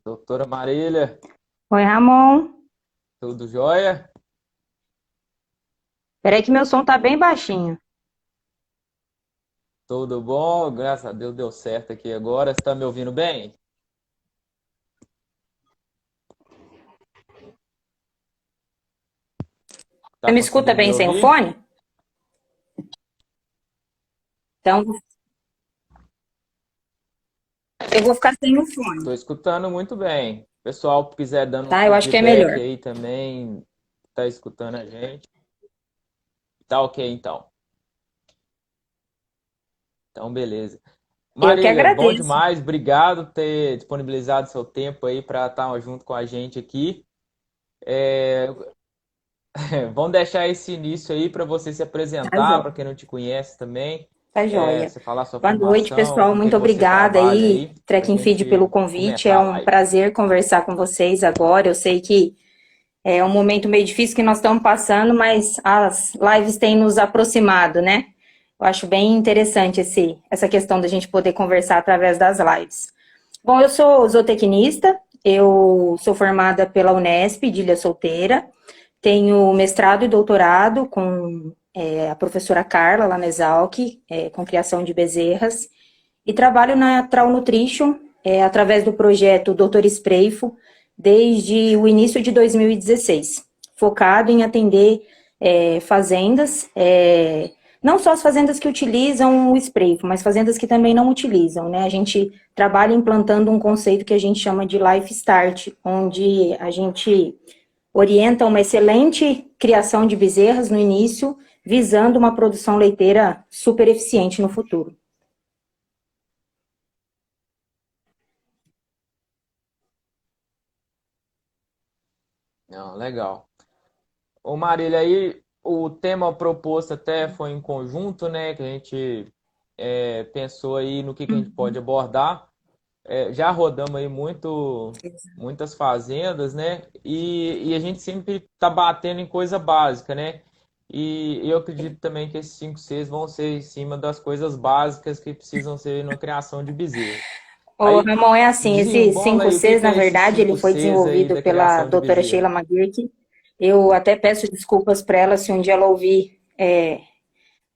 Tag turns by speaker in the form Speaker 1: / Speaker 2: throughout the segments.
Speaker 1: Doutora Marília,
Speaker 2: Oi, Ramon.
Speaker 1: tudo jóia?
Speaker 2: Peraí que meu som tá bem baixinho.
Speaker 1: Tudo bom? Graças a Deus deu certo aqui agora. Você está me ouvindo bem?
Speaker 2: Você
Speaker 1: Tá
Speaker 2: me escuta
Speaker 1: conseguindo me
Speaker 2: bem sem o
Speaker 1: ouvir?
Speaker 2: fone? Então, eu vou ficar sem o fone,
Speaker 1: Estou escutando muito bem. Pessoal, que quiser dando um
Speaker 2: tá? Eu acho que é
Speaker 1: feedback
Speaker 2: melhor.
Speaker 1: aí também, tá escutando a gente. Tá ok, então. Então, beleza.
Speaker 2: Eu que
Speaker 1: Marília, bom
Speaker 2: agradeço.
Speaker 1: demais. Obrigado por ter disponibilizado seu tempo aí para estar junto com a gente aqui. É, vamos deixar esse início aí para você se
Speaker 2: Tá
Speaker 1: apresentar,
Speaker 2: jóia.
Speaker 1: para quem não te conhece também.
Speaker 2: Tá jóia.
Speaker 1: Você falar sua
Speaker 2: Boa noite,
Speaker 1: formação,
Speaker 2: pessoal.
Speaker 1: com o que
Speaker 2: Muito
Speaker 1: que você
Speaker 2: obrigada
Speaker 1: trabalha
Speaker 2: aí,
Speaker 1: aí, para a
Speaker 2: Trek Feed, pelo
Speaker 1: gente
Speaker 2: convite. É
Speaker 1: começar a
Speaker 2: um
Speaker 1: live.
Speaker 2: prazer conversar com vocês agora. Eu sei que é um momento meio difícil que nós estamos passando, mas as lives têm nos aproximado, né? Eu acho bem interessante essa questão da gente poder conversar através das lives. Bom, eu sou zootecnista, eu sou formada pela Unesp de Ilha Solteira, tenho mestrado e doutorado com a professora Carla, lá na Exalc, com criação de bezerras, e trabalho na Trau Nutrition, através do projeto Doutor Espreifo, desde o início de 2016, focado em atender fazendas, não só as fazendas que utilizam o espreito, mas fazendas que também não utilizam, né? A gente trabalha implantando um conceito que a gente chama de Life Start, onde a gente orienta uma excelente criação de bezerras no início, visando uma produção leiteira super eficiente no futuro.
Speaker 1: Não, legal. Ô Marília, aí o tema proposto até foi em conjunto, né? Que a gente pensou aí no que a gente pode abordar. Já rodamos aí muitas fazendas, né? E a gente sempre tá batendo em coisa básica, né? E eu acredito também que esses 5 Cs vão ser em cima das coisas básicas que precisam ser na criação de bezerro.
Speaker 2: O
Speaker 1: Aí
Speaker 2: Ramon é assim, esse
Speaker 1: desembola
Speaker 2: cinco
Speaker 1: aí o que
Speaker 2: cs
Speaker 1: que
Speaker 2: na
Speaker 1: é esses
Speaker 2: verdade, ele
Speaker 1: cinco
Speaker 2: foi
Speaker 1: Cs aí
Speaker 2: desenvolvido
Speaker 1: da
Speaker 2: pela
Speaker 1: criação de
Speaker 2: doutora
Speaker 1: bezerro.
Speaker 2: Sheila McGurk. Eu até peço desculpas para ela se um dia ela ouvir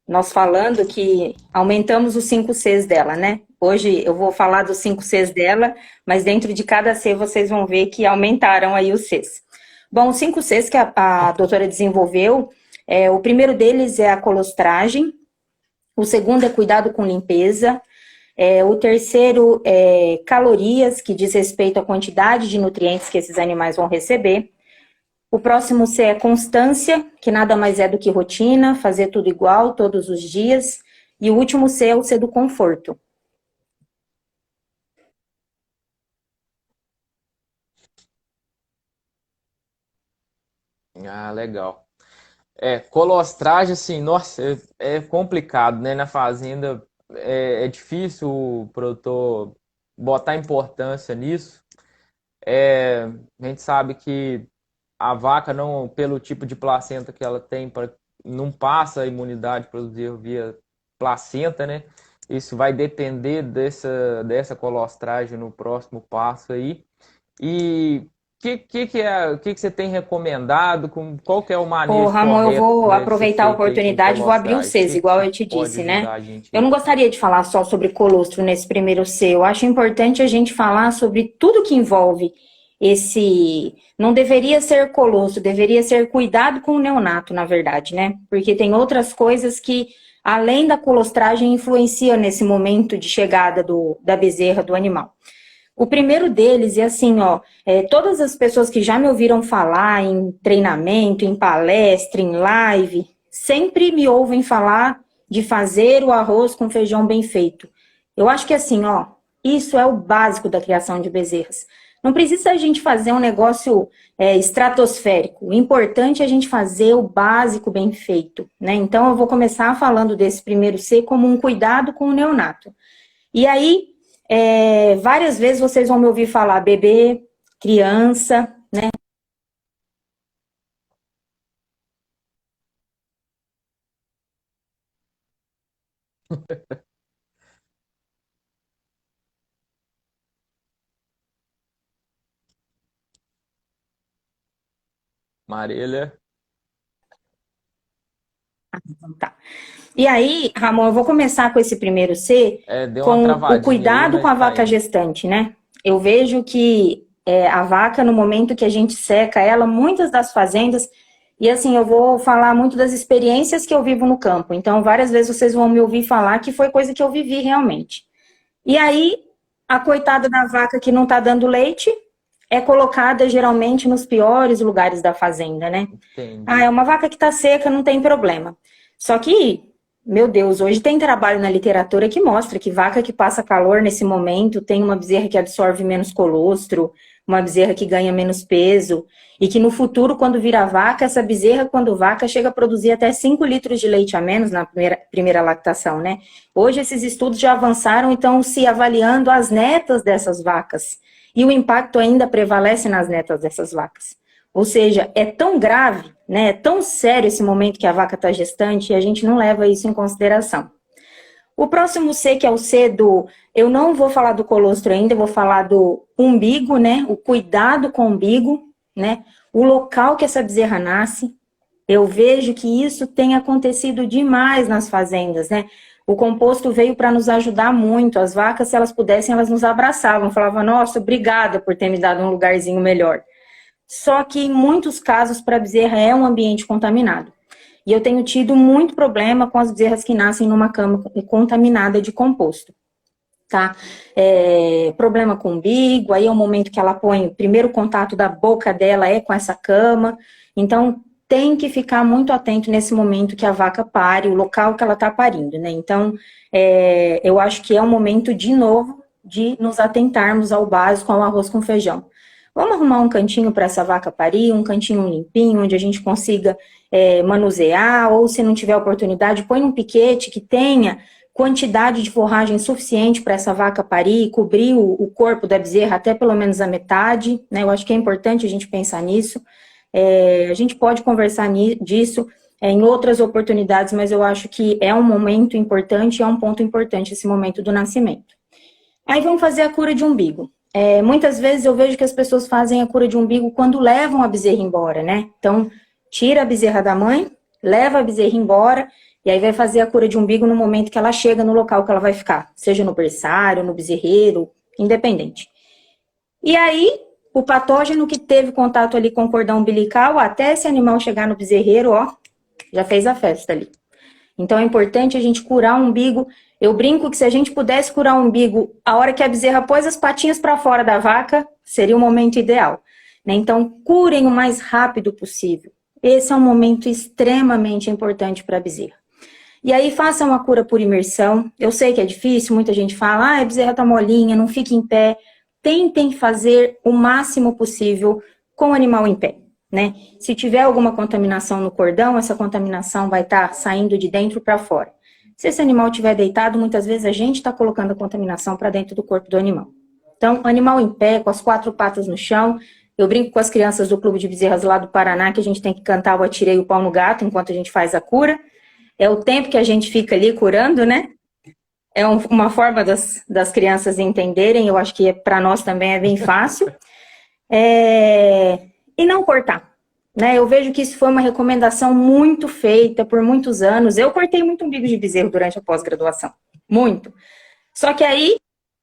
Speaker 2: nós falando que aumentamos os 5 Cs dela, né? Hoje eu vou falar dos 5 Cs dela, mas dentro de cada C vocês vão ver que aumentaram aí os Cs. Bom, os 5 Cs que a doutora desenvolveu, o primeiro deles é a colostragem, o segundo é cuidado com limpeza, o terceiro é calorias, que diz respeito à quantidade de nutrientes que esses animais vão receber. O próximo C é constância, que nada mais é do que rotina, fazer tudo igual todos os dias. E o último C é o C do conforto.
Speaker 1: Ah, legal. Colostragem, assim, nossa, é complicado, né? Na fazenda é difícil o produtor botar importância nisso. A gente sabe que a vaca, não, pelo tipo de placenta que ela tem, não passa a imunidade produzir via placenta, né? Isso vai depender dessa colostragem no próximo passo aí. E o que você tem recomendado? Qual que é o
Speaker 2: Ô,
Speaker 1: manejo
Speaker 2: Ramon, eu
Speaker 1: correto que
Speaker 2: vou
Speaker 1: deve ser
Speaker 2: aproveitar a
Speaker 1: feito aí com
Speaker 2: oportunidade e vou abrir os
Speaker 1: colostragem? O
Speaker 2: Cs,
Speaker 1: que que
Speaker 2: igual
Speaker 1: você
Speaker 2: eu te
Speaker 1: pode
Speaker 2: disse, né?
Speaker 1: ajudar a gente
Speaker 2: Eu
Speaker 1: aí?
Speaker 2: não gostaria de falar só sobre colostro nesse primeiro C. Eu acho importante a gente falar sobre tudo que envolve esse. Não deveria ser colostro, deveria ser cuidado com o neonato, na verdade, né? Porque tem outras coisas que, além da colostragem, influenciam nesse momento de chegada da bezerra, do animal. O primeiro deles é assim, ó, todas as pessoas que já me ouviram falar em treinamento, em palestra, em live, sempre me ouvem falar de fazer o arroz com feijão bem feito. Eu acho que assim, ó, isso é o básico da criação de bezerras. Não precisa a gente fazer um negócio estratosférico. O importante é a gente fazer o básico bem feito, né? Então eu vou começar falando desse primeiro C como um cuidado com o neonato. E aí, várias vezes vocês vão me ouvir falar bebê, criança.
Speaker 1: Marília.
Speaker 2: Tá. E aí, Ramon, eu vou começar com esse primeiro C,
Speaker 1: Deu uma
Speaker 2: com o
Speaker 1: travadinha aí,
Speaker 2: cuidado com
Speaker 1: mas
Speaker 2: a
Speaker 1: tá
Speaker 2: vaca
Speaker 1: indo.
Speaker 2: gestante, né? Eu vejo que a vaca, no momento que a gente seca ela, muitas das fazendas, e assim, eu vou falar muito das experiências que eu vivo no campo, então várias vezes vocês vão me ouvir falar que foi coisa que eu vivi realmente. E aí, a coitada da vaca que não está dando leite é colocada geralmente nos piores lugares da fazenda, né? Ah,
Speaker 1: Entendi.
Speaker 2: é uma vaca que está seca, não tem problema. Só que, meu Deus, hoje tem trabalho na literatura que mostra que vaca que passa calor nesse momento tem uma bezerra que absorve menos colostro, uma bezerra que ganha menos peso, e que no futuro, quando vira vaca, essa bezerra, quando vaca, chega a produzir até 5 litros de leite a menos na primeira lactação, né? Hoje esses estudos já avançaram, então se avaliando as netas dessas vacas, e o impacto ainda prevalece nas netas dessas vacas. Ou seja, é tão grave, né? É tão sério esse momento que a vaca está gestante e a gente não leva isso em consideração. O próximo C, que é o C do... Eu não vou falar do colostro ainda, eu vou falar do umbigo, né? O cuidado com o umbigo, né? O local que essa bezerra nasce. Eu vejo que isso tem acontecido demais nas fazendas, né? O composto veio para nos ajudar muito. As vacas, se elas pudessem, elas nos abraçavam, falavam, nossa, obrigada por ter me dado um lugarzinho melhor. Só que em muitos casos, para a bezerra é um ambiente contaminado. E eu tenho tido muito problema com as bezerras que nascem numa cama contaminada de composto, tá? Problema com o umbigo, aí é o momento que ela põe, o primeiro contato da boca dela é com essa cama. Então, tem que ficar muito atento nesse momento que a vaca pare, o local que ela está parindo, né? Então, eu acho que é o momento, de novo, de nos atentarmos ao básico, ao arroz com feijão. Vamos arrumar um cantinho para essa vaca parir, um cantinho limpinho, onde a gente consiga manusear, ou se não tiver oportunidade, põe um piquete que tenha quantidade de forragem suficiente para essa vaca parir, cobrir o corpo da bezerra até pelo menos a metade, né? Eu acho que é importante a gente pensar nisso. A gente pode conversar disso em outras oportunidades, mas eu acho que é um momento importante, é um ponto importante esse momento do nascimento. Aí vamos fazer a cura de umbigo. Muitas vezes eu vejo que as pessoas fazem a cura de umbigo quando levam a bezerra embora, né? Então, tira a bezerra da mãe, leva a bezerra embora, e aí vai fazer a cura de umbigo no momento que ela chega no local que ela vai ficar, seja no berçário, no bezerreiro, independente. E aí, o patógeno que teve contato ali com o cordão umbilical, até esse animal chegar no bezerreiro, ó, já fez a festa ali. Então é importante a gente curar o umbigo. Eu brinco que se a gente pudesse curar o umbigo a hora que a bezerra pôs as patinhas para fora da vaca, seria o momento ideal, né? Então, curem o mais rápido possível. Esse é um momento extremamente importante para a bezerra. E aí, façam a cura por imersão. Eu sei que é difícil, muita gente fala, a bezerra tá molinha, não fica em pé. Tentem fazer o máximo possível com o animal em pé, né? Se tiver alguma contaminação no cordão, essa contaminação vai estar saindo de dentro para fora. Se esse animal estiver deitado, muitas vezes a gente está colocando a contaminação para dentro do corpo do animal. Então, animal em pé, com as 4 patas no chão. Eu brinco com as crianças do Clube de Bezerras lá do Paraná que a gente tem que cantar o Atirei o Pau no Gato enquanto a gente faz a cura. É o tempo que a gente fica ali curando, né? É uma forma das crianças entenderem, eu acho que para nós também é bem fácil. E não cortar, né? Eu vejo que isso foi uma recomendação muito feita por muitos anos. Eu cortei muito umbigo de bezerro durante a pós-graduação, muito. Só que aí,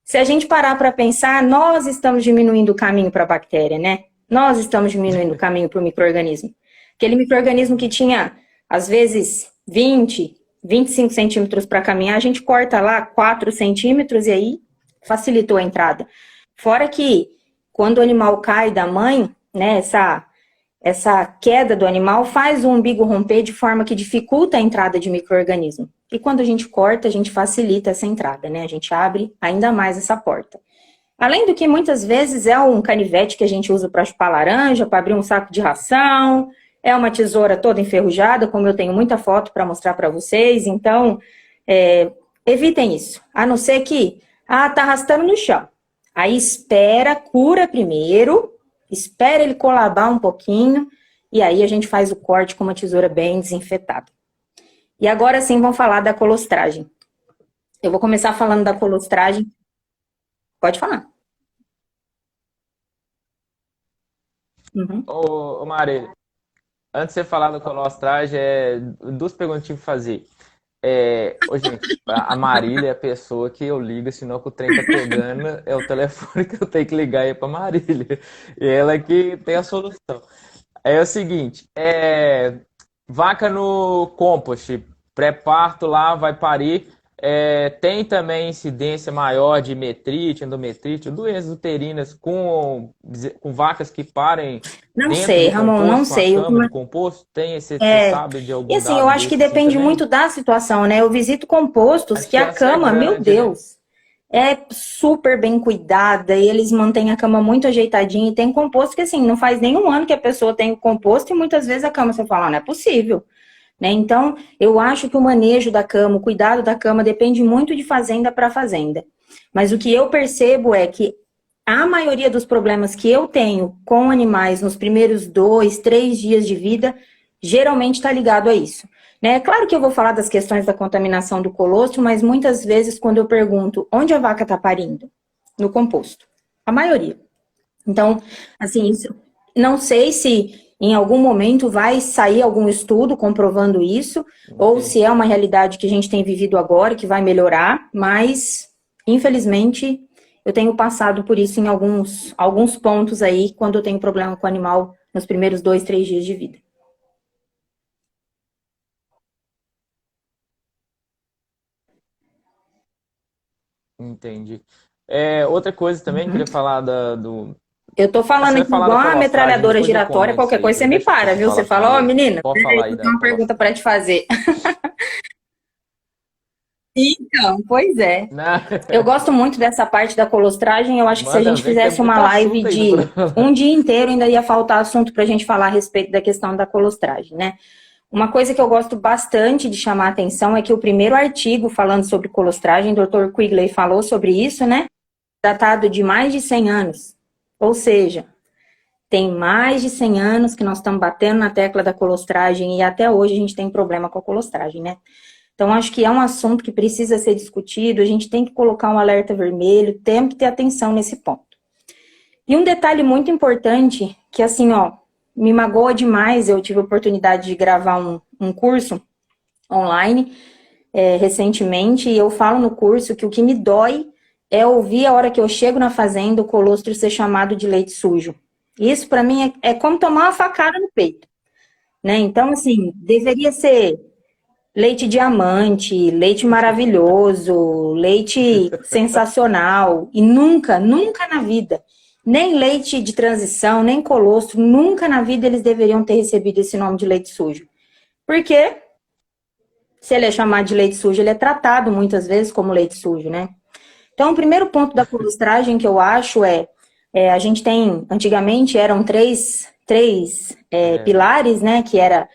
Speaker 2: se a gente parar para pensar, nós estamos diminuindo o caminho para a bactéria, né? Nós estamos diminuindo o caminho para o micro-organismo. Aquele micro-organismo que tinha, às vezes, 20, 25 centímetros para caminhar, a gente corta lá 4 centímetros e aí facilitou a entrada. Fora que, quando o animal cai da mãe, né, essa queda do animal faz o umbigo romper de forma que dificulta a entrada de micro-organismo. E quando a gente corta, a gente facilita essa entrada, né? A gente abre ainda mais essa porta. Além do que muitas vezes é um canivete que a gente usa para chupar laranja, para abrir um saco de ração, é uma tesoura toda enferrujada, como eu tenho muita foto para mostrar para vocês. Então, evitem isso. A não ser que, tá arrastando no chão. Aí espera, cura primeiro, espera ele colabar um pouquinho, e aí a gente faz o corte com uma tesoura bem desinfetada. E agora sim vamos falar da colostragem. Eu vou começar falando da colostragem. Pode falar. Uhum.
Speaker 1: Ô Marília, antes de você falar do colostragem, duas perguntas que eu tive que fazer. Ô, gente, a Marília é a pessoa que eu ligo, senão que o trem tá pegando, é o telefone que eu tenho que ligar aí pra Marília. E ela é que tem a solução. É o seguinte, vaca no compost, pré-parto lá, vai parir. Tem também incidência maior de metrite, endometrite, doenças uterinas com vacas que parem
Speaker 2: Não
Speaker 1: dentro
Speaker 2: sei,
Speaker 1: do
Speaker 2: Ramon, não
Speaker 1: composto, com a
Speaker 2: sei.
Speaker 1: cama do composto? Você
Speaker 2: É,
Speaker 1: sabe de
Speaker 2: e
Speaker 1: algum
Speaker 2: assim, eu
Speaker 1: dado
Speaker 2: acho que
Speaker 1: desse assim
Speaker 2: depende
Speaker 1: também?
Speaker 2: muito da situação, né? Eu visito compostos
Speaker 1: A
Speaker 2: que a
Speaker 1: chance é
Speaker 2: cama, meu
Speaker 1: grande, né?
Speaker 2: Deus, é super bem cuidada e eles mantêm a cama muito ajeitadinha. E tem composto que, assim, não faz nenhum ano que a pessoa tem o composto e muitas vezes a cama você fala, não é possível, né? Então, eu acho que o manejo da cama, o cuidado da cama depende muito de fazenda para fazenda. Mas o que eu percebo é que a maioria dos problemas que eu tenho com animais nos primeiros 2, 3 dias de vida, geralmente está ligado a isso. Né? É claro que eu vou falar das questões da contaminação do colostro, mas muitas vezes quando eu pergunto onde a vaca está parindo? No composto. A maioria. Então, assim, não sei se em algum momento vai sair algum estudo comprovando isso, ou se
Speaker 1: Entendi.
Speaker 2: é uma realidade que a gente tem vivido agora, que vai melhorar, mas, infelizmente, eu tenho passado por isso em alguns pontos aí, quando eu tenho problema com o animal nos primeiros 2, 3 dias de vida.
Speaker 1: Entendi. Outra coisa também,
Speaker 2: Uhum.
Speaker 1: queria falar do.
Speaker 2: Eu tô falando
Speaker 1: Você vai
Speaker 2: aqui
Speaker 1: falar da
Speaker 2: igual uma
Speaker 1: colostragem,
Speaker 2: metralhadora
Speaker 1: depois eu
Speaker 2: giratória,
Speaker 1: comento isso
Speaker 2: qualquer
Speaker 1: aí.
Speaker 2: coisa você me
Speaker 1: Deixa
Speaker 2: para,
Speaker 1: você
Speaker 2: viu? Você
Speaker 1: falar
Speaker 2: fala, ó,
Speaker 1: primeiro.
Speaker 2: menina,
Speaker 1: Pode falar
Speaker 2: peraí,
Speaker 1: aí
Speaker 2: eu tenho
Speaker 1: da
Speaker 2: uma pergunta
Speaker 1: colostragem.
Speaker 2: para te fazer. Então, pois é.
Speaker 1: Não,
Speaker 2: Eu gosto muito dessa parte da colostragem. Eu acho que se a
Speaker 1: manda
Speaker 2: gente
Speaker 1: ver que tem
Speaker 2: fizesse uma
Speaker 1: muito
Speaker 2: live
Speaker 1: assunto ainda pra
Speaker 2: de
Speaker 1: falar.
Speaker 2: um dia inteiro, ainda ia faltar assunto para a gente falar a respeito da questão da colostragem, né? Uma coisa que eu gosto bastante de chamar a atenção é que o primeiro artigo falando sobre colostragem, o Dr. Quigley falou sobre isso, né? Datado de mais de 100 anos. Ou seja, tem mais de 100 anos que nós estamos batendo na tecla da colostragem e até hoje a gente tem problema com a colostragem, né? Então, acho que é um assunto que precisa ser discutido, a gente tem que colocar um alerta vermelho, temos que ter atenção nesse ponto. E um detalhe muito importante, que assim, ó, me magoa demais, eu tive a oportunidade de gravar um curso online recentemente, e eu falo no curso que o que me dói é ouvir a hora que eu chego na fazenda o colostro ser chamado de leite sujo. Isso, para mim, é como tomar uma facada no peito, né? Então, assim, deveria ser leite diamante, leite maravilhoso, leite sensacional. E nunca, nunca na vida, nem leite de transição, nem colostro, nunca na vida eles deveriam ter recebido esse nome de leite sujo. Porque se ele é chamado de leite sujo, ele é tratado muitas vezes como leite sujo, né? Então, o primeiro ponto da colostragem que eu acho a gente tem, antigamente eram três
Speaker 1: É,
Speaker 2: pilares, né? Que era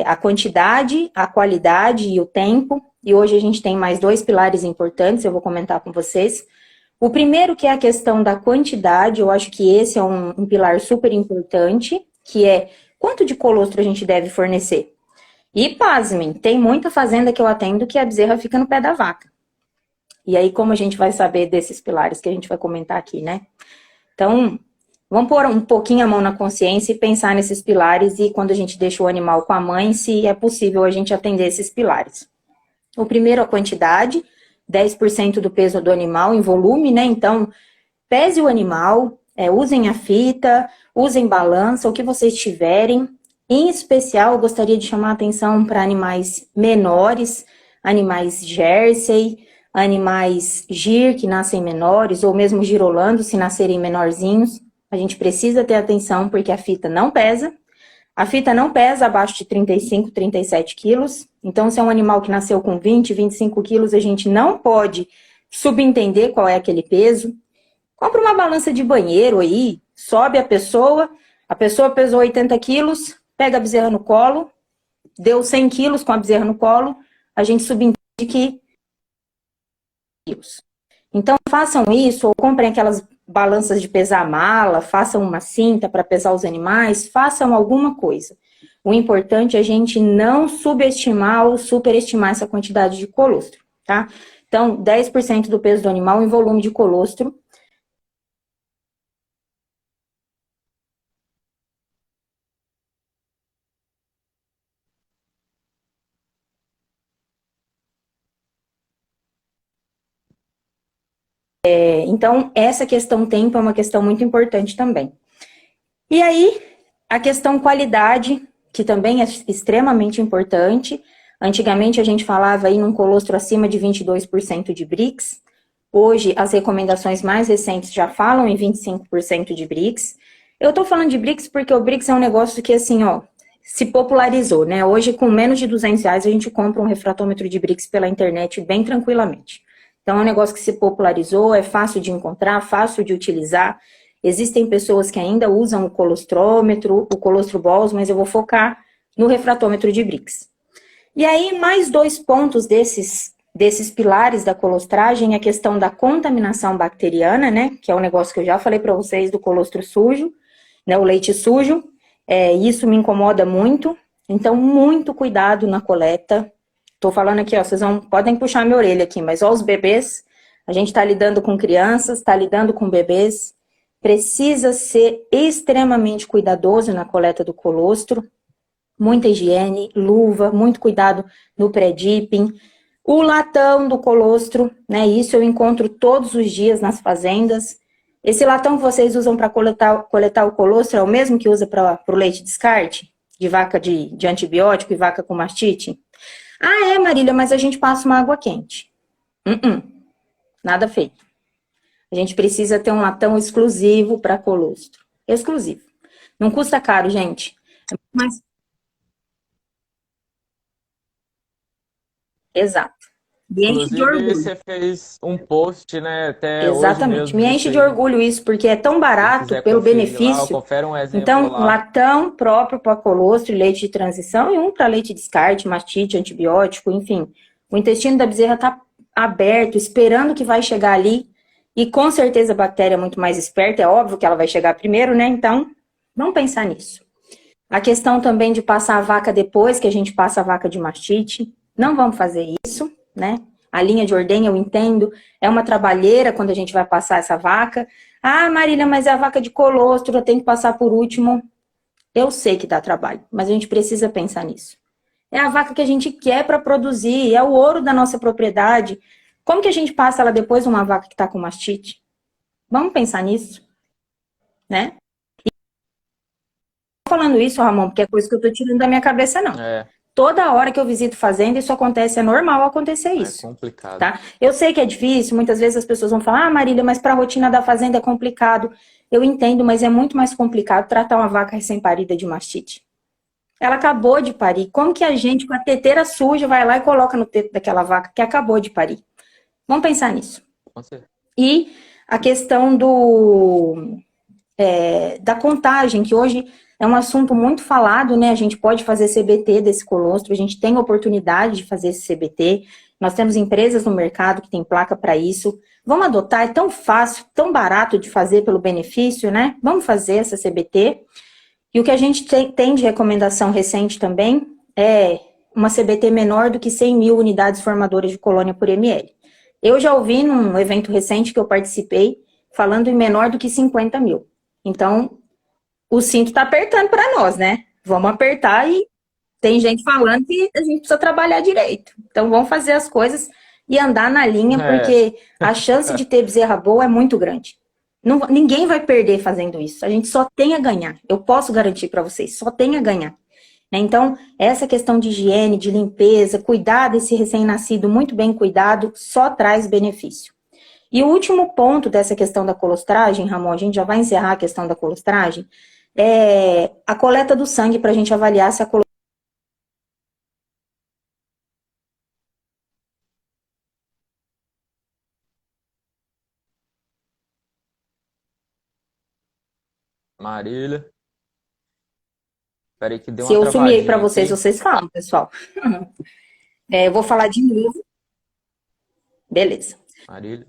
Speaker 2: a quantidade, a qualidade e o tempo. E hoje a gente tem mais dois pilares importantes, eu vou comentar com vocês. O primeiro que é a questão da quantidade, eu acho que esse é um pilar super importante, que é quanto de colostro a gente deve fornecer. E pasmem, tem muita fazenda que eu atendo que a bezerra fica no pé da vaca. E aí, como a gente vai saber desses pilares que a gente vai comentar aqui, né? Então, vamos pôr um pouquinho a mão na consciência e pensar nesses pilares e quando a gente deixa o animal com a mãe, se é possível a gente atender esses pilares. O primeiro, a quantidade, 10% do peso do animal em volume, né? Então, pese o animal, usem a fita, usem balança, o que vocês tiverem. Em especial, eu gostaria de chamar a atenção para animais menores, animais Jersey, animais Gir, que nascem menores, ou mesmo girolando, se nascerem menorzinhos. A gente precisa ter atenção porque a fita não pesa. A fita não pesa abaixo de 35, 37 quilos. Então, se é um animal que nasceu com 20, 25 quilos, a gente não pode subentender qual é aquele peso. Compra uma balança de banheiro aí, sobe a pessoa pesou 80 quilos, pega a bezerra no colo, deu 100 quilos com a bezerra no colo, a gente subentende que quilos. Então, façam isso, ou comprem aquelas balanças de pesar mala, façam uma cinta para pesar os animais, façam alguma coisa. O importante é a gente não subestimar ou superestimar essa quantidade de colostro, tá? Então, 10% do peso do animal em volume de colostro. Então, essa questão tempo é uma questão muito importante também. E aí, a questão qualidade, que também é extremamente importante. Antigamente a gente falava aí num colostro acima de 22% de BRICS. Hoje, as recomendações mais recentes já falam em 25% de BRICS. Eu tô falando de BRICS porque o BRICS é um negócio que, assim, ó, se popularizou, né? Hoje, com menos de R$200, a gente compra um refratômetro de BRICS pela internet bem tranquilamente. Então, é um negócio que se popularizou, é fácil de encontrar, fácil de utilizar. Existem pessoas que ainda usam o colostrômetro, o colostro Balls, mas eu vou focar no refratômetro de BRICS. E aí, mais 2 pontos desses pilares da colostragem, a questão da contaminação bacteriana, né, que é um negócio que eu já falei para vocês do colostro sujo, né, o leite sujo, isso me incomoda muito, então muito cuidado na coleta. Tô falando aqui, ó, vocês podem puxar minha orelha aqui, mas ó, os bebês, a gente tá lidando com crianças, tá lidando com bebês, precisa ser extremamente cuidadoso na coleta do colostro, muita higiene, luva, muito cuidado no pré-dipping. O latão do colostro, né? Isso eu encontro todos os dias nas fazendas. Esse latão que vocês usam para coletar o colostro é o mesmo que usa para o leite descarte? De vaca de antibiótico e vaca com mastite? Ah, é, Marília, mas a gente passa uma água quente. Nada feito. A gente precisa ter um latão exclusivo para colostro. Exclusivo. Não custa caro, gente. Mas exato. Me enche de
Speaker 1: Inclusive,
Speaker 2: orgulho.
Speaker 1: você fez um post, né, até hoje
Speaker 2: Exatamente.
Speaker 1: mesmo
Speaker 2: Me
Speaker 1: disso
Speaker 2: enche de
Speaker 1: aí.
Speaker 2: orgulho isso, porque é tão
Speaker 1: Quem
Speaker 2: barato
Speaker 1: quiser
Speaker 2: pelo
Speaker 1: conferir lá,
Speaker 2: benefício.
Speaker 1: confere um exemplo
Speaker 2: Então, um
Speaker 1: lá.
Speaker 2: latão próprio para colostro e leite de transição e um para leite descarte, mastite, antibiótico, enfim. O intestino da bezerra está aberto, esperando que vai chegar ali. E com certeza a bactéria é muito mais esperta, é óbvio que ela vai chegar primeiro, né? Então, vamos pensar nisso. A questão também de passar a vaca depois que a gente passa a vaca de mastite. Não vamos fazer isso, né? A linha de ordenha, eu entendo, é uma trabalheira quando a gente vai passar essa vaca. Ah, Marília, mas é a vaca de colostro, eu tenho que passar por último. Eu sei que dá trabalho, mas a gente precisa pensar nisso. É a vaca que a gente quer para produzir, é o ouro da nossa propriedade. Como que a gente passa ela depois de uma vaca que está com mastite? Vamos pensar nisso, né? Falando isso, Ramon, porque é coisa que eu tô tirando da minha cabeça, não.
Speaker 1: É,
Speaker 2: Toda hora que eu visito fazenda, isso acontece, é normal acontecer
Speaker 1: é
Speaker 2: isso,
Speaker 1: complicado.
Speaker 2: tá? Eu sei que é difícil, muitas vezes as pessoas vão falar, ah, Marília, mas para a rotina da fazenda é complicado. Eu entendo, mas é muito mais complicado tratar uma vaca recém-parida de mastite. Ela acabou de parir. Como que a gente, com a teteira suja, vai lá e coloca no teto daquela vaca que acabou de parir? Vamos pensar nisso.
Speaker 1: Com certeza.
Speaker 2: E a questão da contagem, que hoje é um assunto muito falado, né? A gente pode fazer CBT desse colostro, a gente tem oportunidade de fazer esse CBT, nós temos empresas no mercado que tem placa para isso. Vamos adotar, é tão fácil, tão barato de fazer pelo benefício, né? Vamos fazer essa CBT. E o que a gente tem de recomendação recente também é uma CBT menor do que 100 mil unidades formadoras de colônia por ml. Eu já ouvi num evento recente que eu participei, falando em menor do que 50 mil. Então, o cinto está apertando para nós, né? Vamos apertar e tem gente falando que a gente precisa trabalhar direito. Então, vamos fazer as coisas e andar na linha,
Speaker 1: É,
Speaker 2: porque a chance de ter bezerra boa é muito grande. Ninguém vai perder fazendo isso. A gente só tem a ganhar. Eu posso garantir para vocês, só tem a ganhar. Então, essa questão de higiene, de limpeza, cuidar desse recém-nascido muito bem cuidado, só traz benefício. E o último ponto dessa questão da colostragem, Ramon, a gente já vai encerrar a questão da colostragem, é a coleta do sangue para a gente avaliar se a colostragem.
Speaker 1: Marília. Peraí que deu
Speaker 2: Se
Speaker 1: uma
Speaker 2: eu sumir aí para
Speaker 1: travadinha
Speaker 2: vocês,
Speaker 1: aqui.
Speaker 2: vocês falam, pessoal. Eu vou falar de novo. Beleza.
Speaker 1: Marília.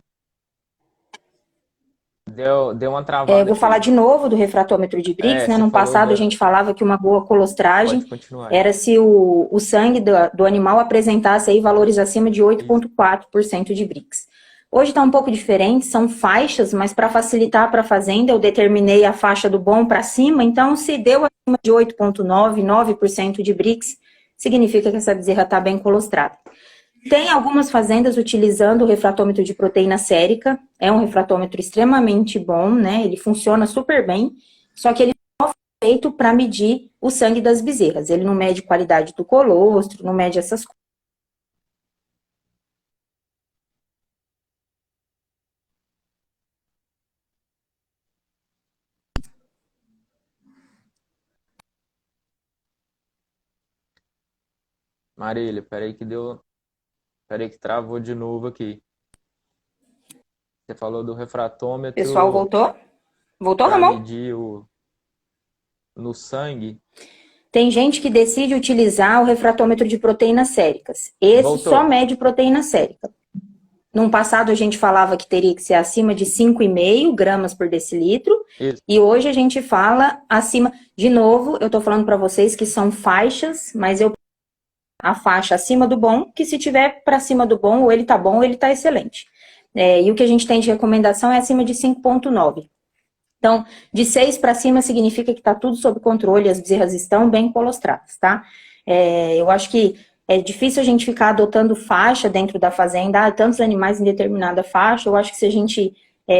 Speaker 1: Deu uma
Speaker 2: Eu
Speaker 1: travada
Speaker 2: vou falar
Speaker 1: aqui.
Speaker 2: de novo do refratômetro de Brix,
Speaker 1: É,
Speaker 2: né?
Speaker 1: você
Speaker 2: No
Speaker 1: falou
Speaker 2: passado a
Speaker 1: da.
Speaker 2: gente falava que uma boa colostragem
Speaker 1: Pode continuar aí.
Speaker 2: era se o sangue do animal apresentasse aí valores acima de
Speaker 1: Isso.
Speaker 2: 8,4% de Brix. Hoje está um pouco diferente, são faixas, mas para facilitar para a fazenda, eu determinei a faixa do bom para cima, então se deu acima de 8,9% de Brix, significa que essa bezerra está bem colostrada. Tem algumas fazendas utilizando o refratômetro de proteína sérica, é um refratômetro extremamente bom, né? Ele funciona super bem, só que ele é feito para medir o sangue das bezerras. Ele não mede qualidade do colostro, não mede essas coisas.
Speaker 1: Marília, peraí que travou de novo aqui. Você falou do
Speaker 2: Pessoal,
Speaker 1: refratômetro
Speaker 2: voltou? Voltou,
Speaker 1: para
Speaker 2: Ramon?
Speaker 1: medir no sangue.
Speaker 2: Tem gente que decide utilizar o refratômetro de proteínas séricas. Esse só
Speaker 1: Voltou.
Speaker 2: mede proteína sérica. No passado a gente falava que teria que ser acima de 5,5 gramas por decilitro,
Speaker 1: Isso.
Speaker 2: e hoje a gente fala acima, de novo, eu tô falando para vocês que são faixas, mas a faixa acima do bom, que se tiver para cima do bom, ou ele tá bom ou ele tá excelente. E o que a gente tem de recomendação é acima de 5,9. Então, de 6 para cima significa que está tudo sob controle, as bezerras estão bem colostradas, tá? Eu acho que é difícil a gente ficar adotando faixa dentro da fazenda, tantos animais em determinada faixa. Eu acho que se a gente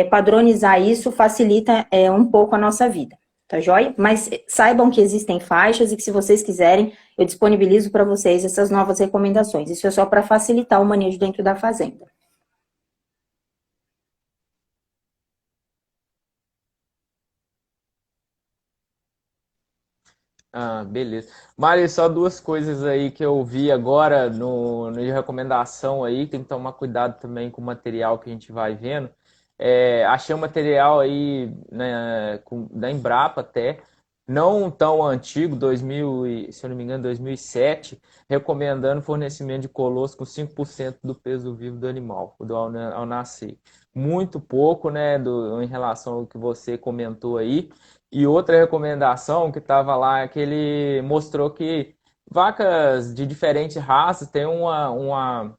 Speaker 2: padronizar isso, facilita um pouco a nossa vida, tá joia? Mas saibam que existem faixas e que se vocês quiserem, eu disponibilizo para vocês essas novas recomendações. Isso é só para facilitar o manejo dentro da fazenda.
Speaker 1: Ah, beleza. Mari, só duas coisas aí que eu vi agora no de recomendação aí, tem que tomar cuidado também com o material que a gente vai vendo. Achei um material aí, né, da Embrapa até, não tão antigo, 2000, se eu não me engano, 2007, recomendando fornecimento de colostro com 5% do peso vivo do animal, ao nascer. Muito pouco, né, em relação ao que você comentou aí. E outra recomendação que estava lá é que ele mostrou que vacas de diferentes raças têm uma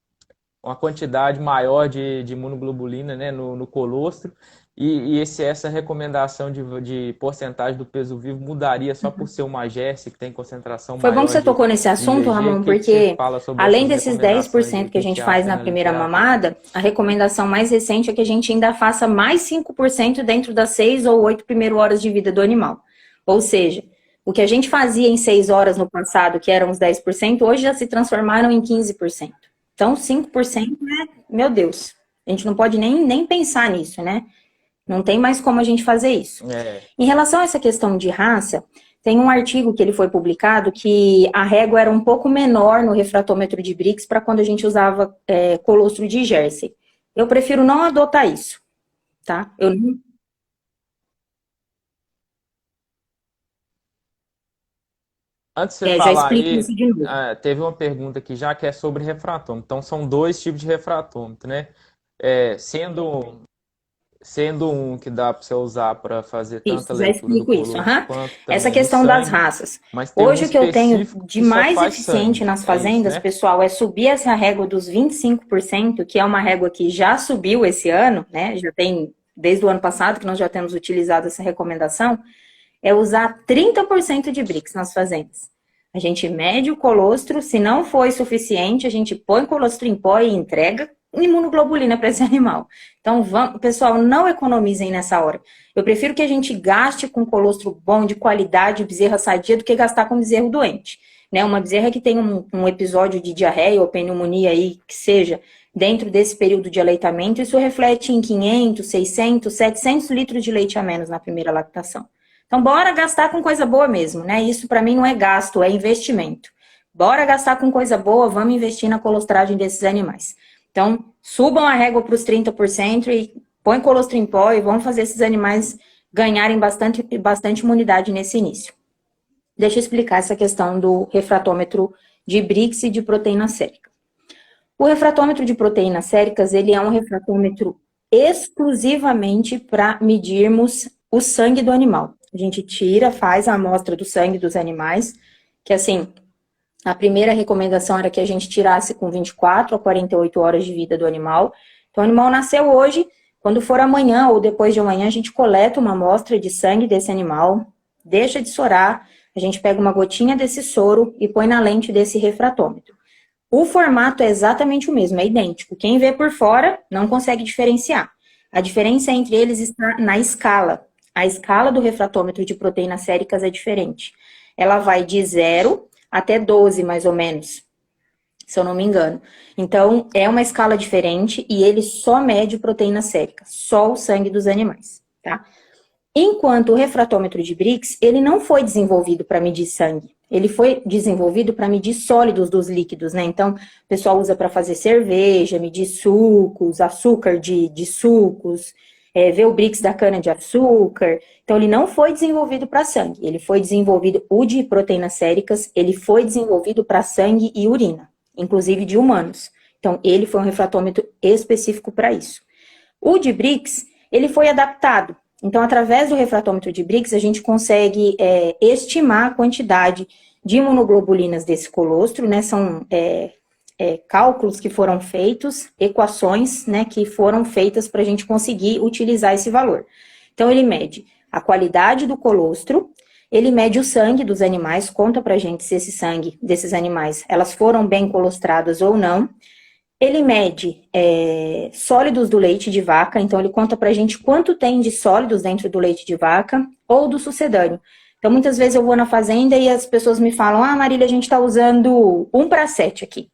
Speaker 1: quantidade maior de imunoglobulina, né, no colostro. E essa recomendação de porcentagem do peso vivo mudaria só por ser uma Jersey que tem concentração
Speaker 2: Foi bom que
Speaker 1: maior
Speaker 2: você tocou nesse
Speaker 1: de
Speaker 2: assunto,
Speaker 1: IgG. O
Speaker 2: Ramon,
Speaker 1: que você
Speaker 2: porque
Speaker 1: fala sobre
Speaker 2: além
Speaker 1: essas
Speaker 2: desses
Speaker 1: recomendações aí
Speaker 2: 10% que
Speaker 1: que
Speaker 2: a
Speaker 1: a gente
Speaker 2: gente faz
Speaker 1: acha
Speaker 2: na
Speaker 1: na
Speaker 2: primeira
Speaker 1: literatura?
Speaker 2: mamada, a recomendação mais recente é que a gente ainda faça mais 5% dentro das 6 ou 8 primeiras horas de vida do animal. Ou seja, o que a gente fazia em 6 horas no passado, que eram os 10%, hoje já se transformaram em 15%. Então, 5% é, meu Deus, a gente não pode nem pensar nisso, né? Não tem mais como a gente fazer isso.
Speaker 1: É.
Speaker 2: Em relação a essa questão de raça, tem um artigo que ele foi publicado que a régua era um pouco menor no refratômetro de Brix para quando a gente usava colostro de Jersey. Eu prefiro não adotar isso, tá?
Speaker 1: Antes de você
Speaker 2: Já
Speaker 1: falar
Speaker 2: explico
Speaker 1: aí,
Speaker 2: isso de novo.
Speaker 1: teve uma pergunta aqui já que é sobre refratômetro. Então, são dois tipos de refratômetro, né? Sendo um que dá para você usar para fazer tanto a
Speaker 2: Isso, já
Speaker 1: leitura do
Speaker 2: explico isso.
Speaker 1: colostro
Speaker 2: Uhum.
Speaker 1: quanto
Speaker 2: Essa
Speaker 1: também do
Speaker 2: questão das
Speaker 1: sangue,
Speaker 2: raças.
Speaker 1: mas tem um
Speaker 2: Hoje o que eu tenho
Speaker 1: específico
Speaker 2: de
Speaker 1: que só
Speaker 2: mais
Speaker 1: faz
Speaker 2: eficiente
Speaker 1: sangue.
Speaker 2: nas
Speaker 1: É isso,
Speaker 2: fazendas,
Speaker 1: né?
Speaker 2: pessoal, é subir essa régua dos 25%, que é uma régua que já subiu esse ano, né? Já tem desde o ano passado que nós já temos utilizado essa recomendação, é usar 30% de Brix nas fazendas. A gente mede o colostro, se não foi suficiente, a gente põe colostro em pó e entrega imunoglobulina para esse animal. Então, vamos, pessoal, não economizem nessa hora. Eu prefiro que a gente gaste com colostro bom, de qualidade, bezerra sadia, do que gastar com bezerro doente. Né? Uma bezerra que tem um episódio de diarreia ou pneumonia aí, que seja, dentro desse período de aleitamento, isso reflete em 500, 600, 700 litros de leite a menos na primeira lactação. Então, bora gastar com coisa boa mesmo, né? Isso para mim não é gasto, é investimento. Bora gastar com coisa boa, vamos investir na colostragem desses animais. Então, subam a régua para os 30% e põe colostro em pó e vamos fazer esses animais ganharem bastante imunidade nesse início. Deixa eu explicar essa questão do refratômetro de Brix e de proteína sérica. O refratômetro de proteínas séricas, ele é um refratômetro exclusivamente para medirmos o sangue do animal. A gente tira, faz a amostra do sangue dos animais, que assim, a primeira recomendação era que a gente tirasse com 24 a 48 horas de vida do animal. Então, o animal nasceu hoje, quando for amanhã ou depois de amanhã, a gente coleta uma amostra de sangue desse animal, deixa de sorar, a gente pega uma gotinha desse soro e põe na lente desse refratômetro. O formato é exatamente o mesmo, é idêntico. Quem vê por fora não consegue diferenciar. A diferença entre eles está na escala. A escala do refratômetro de proteínas séricas é diferente. Ela vai de 0 até 12, mais ou menos, se eu não me engano. Então, é uma escala diferente e ele só mede proteína sérica, só o sangue dos animais, tá? Enquanto o refratômetro de Brix, ele não foi desenvolvido para medir sangue. Ele foi desenvolvido para medir sólidos dos líquidos, né? Então, o pessoal usa para fazer cerveja, medir sucos, açúcar de sucos, ver o Brix da cana-de-açúcar. Então, ele não foi desenvolvido para sangue. Ele foi desenvolvido, o de proteínas séricas, ele foi desenvolvido para sangue e urina, inclusive de humanos. Então, ele foi um refratômetro específico para isso. O de Brix, ele foi adaptado. Então, através do refratômetro de Brix, a gente consegue estimar a quantidade de imunoglobulinas desse colostro, né? São cálculos que foram feitos, equações, né, que foram feitas para a gente conseguir utilizar esse valor. Então, ele mede a qualidade do colostro, ele mede o sangue dos animais, conta pra gente se esse sangue desses animais, elas foram bem colostradas ou não. Ele mede sólidos do leite de vaca, então ele conta pra gente quanto tem de sólidos dentro do leite de vaca ou do sucedâneo. Então, muitas vezes eu vou na fazenda e as pessoas me falam, Marília, a gente tá usando 1:7 aqui.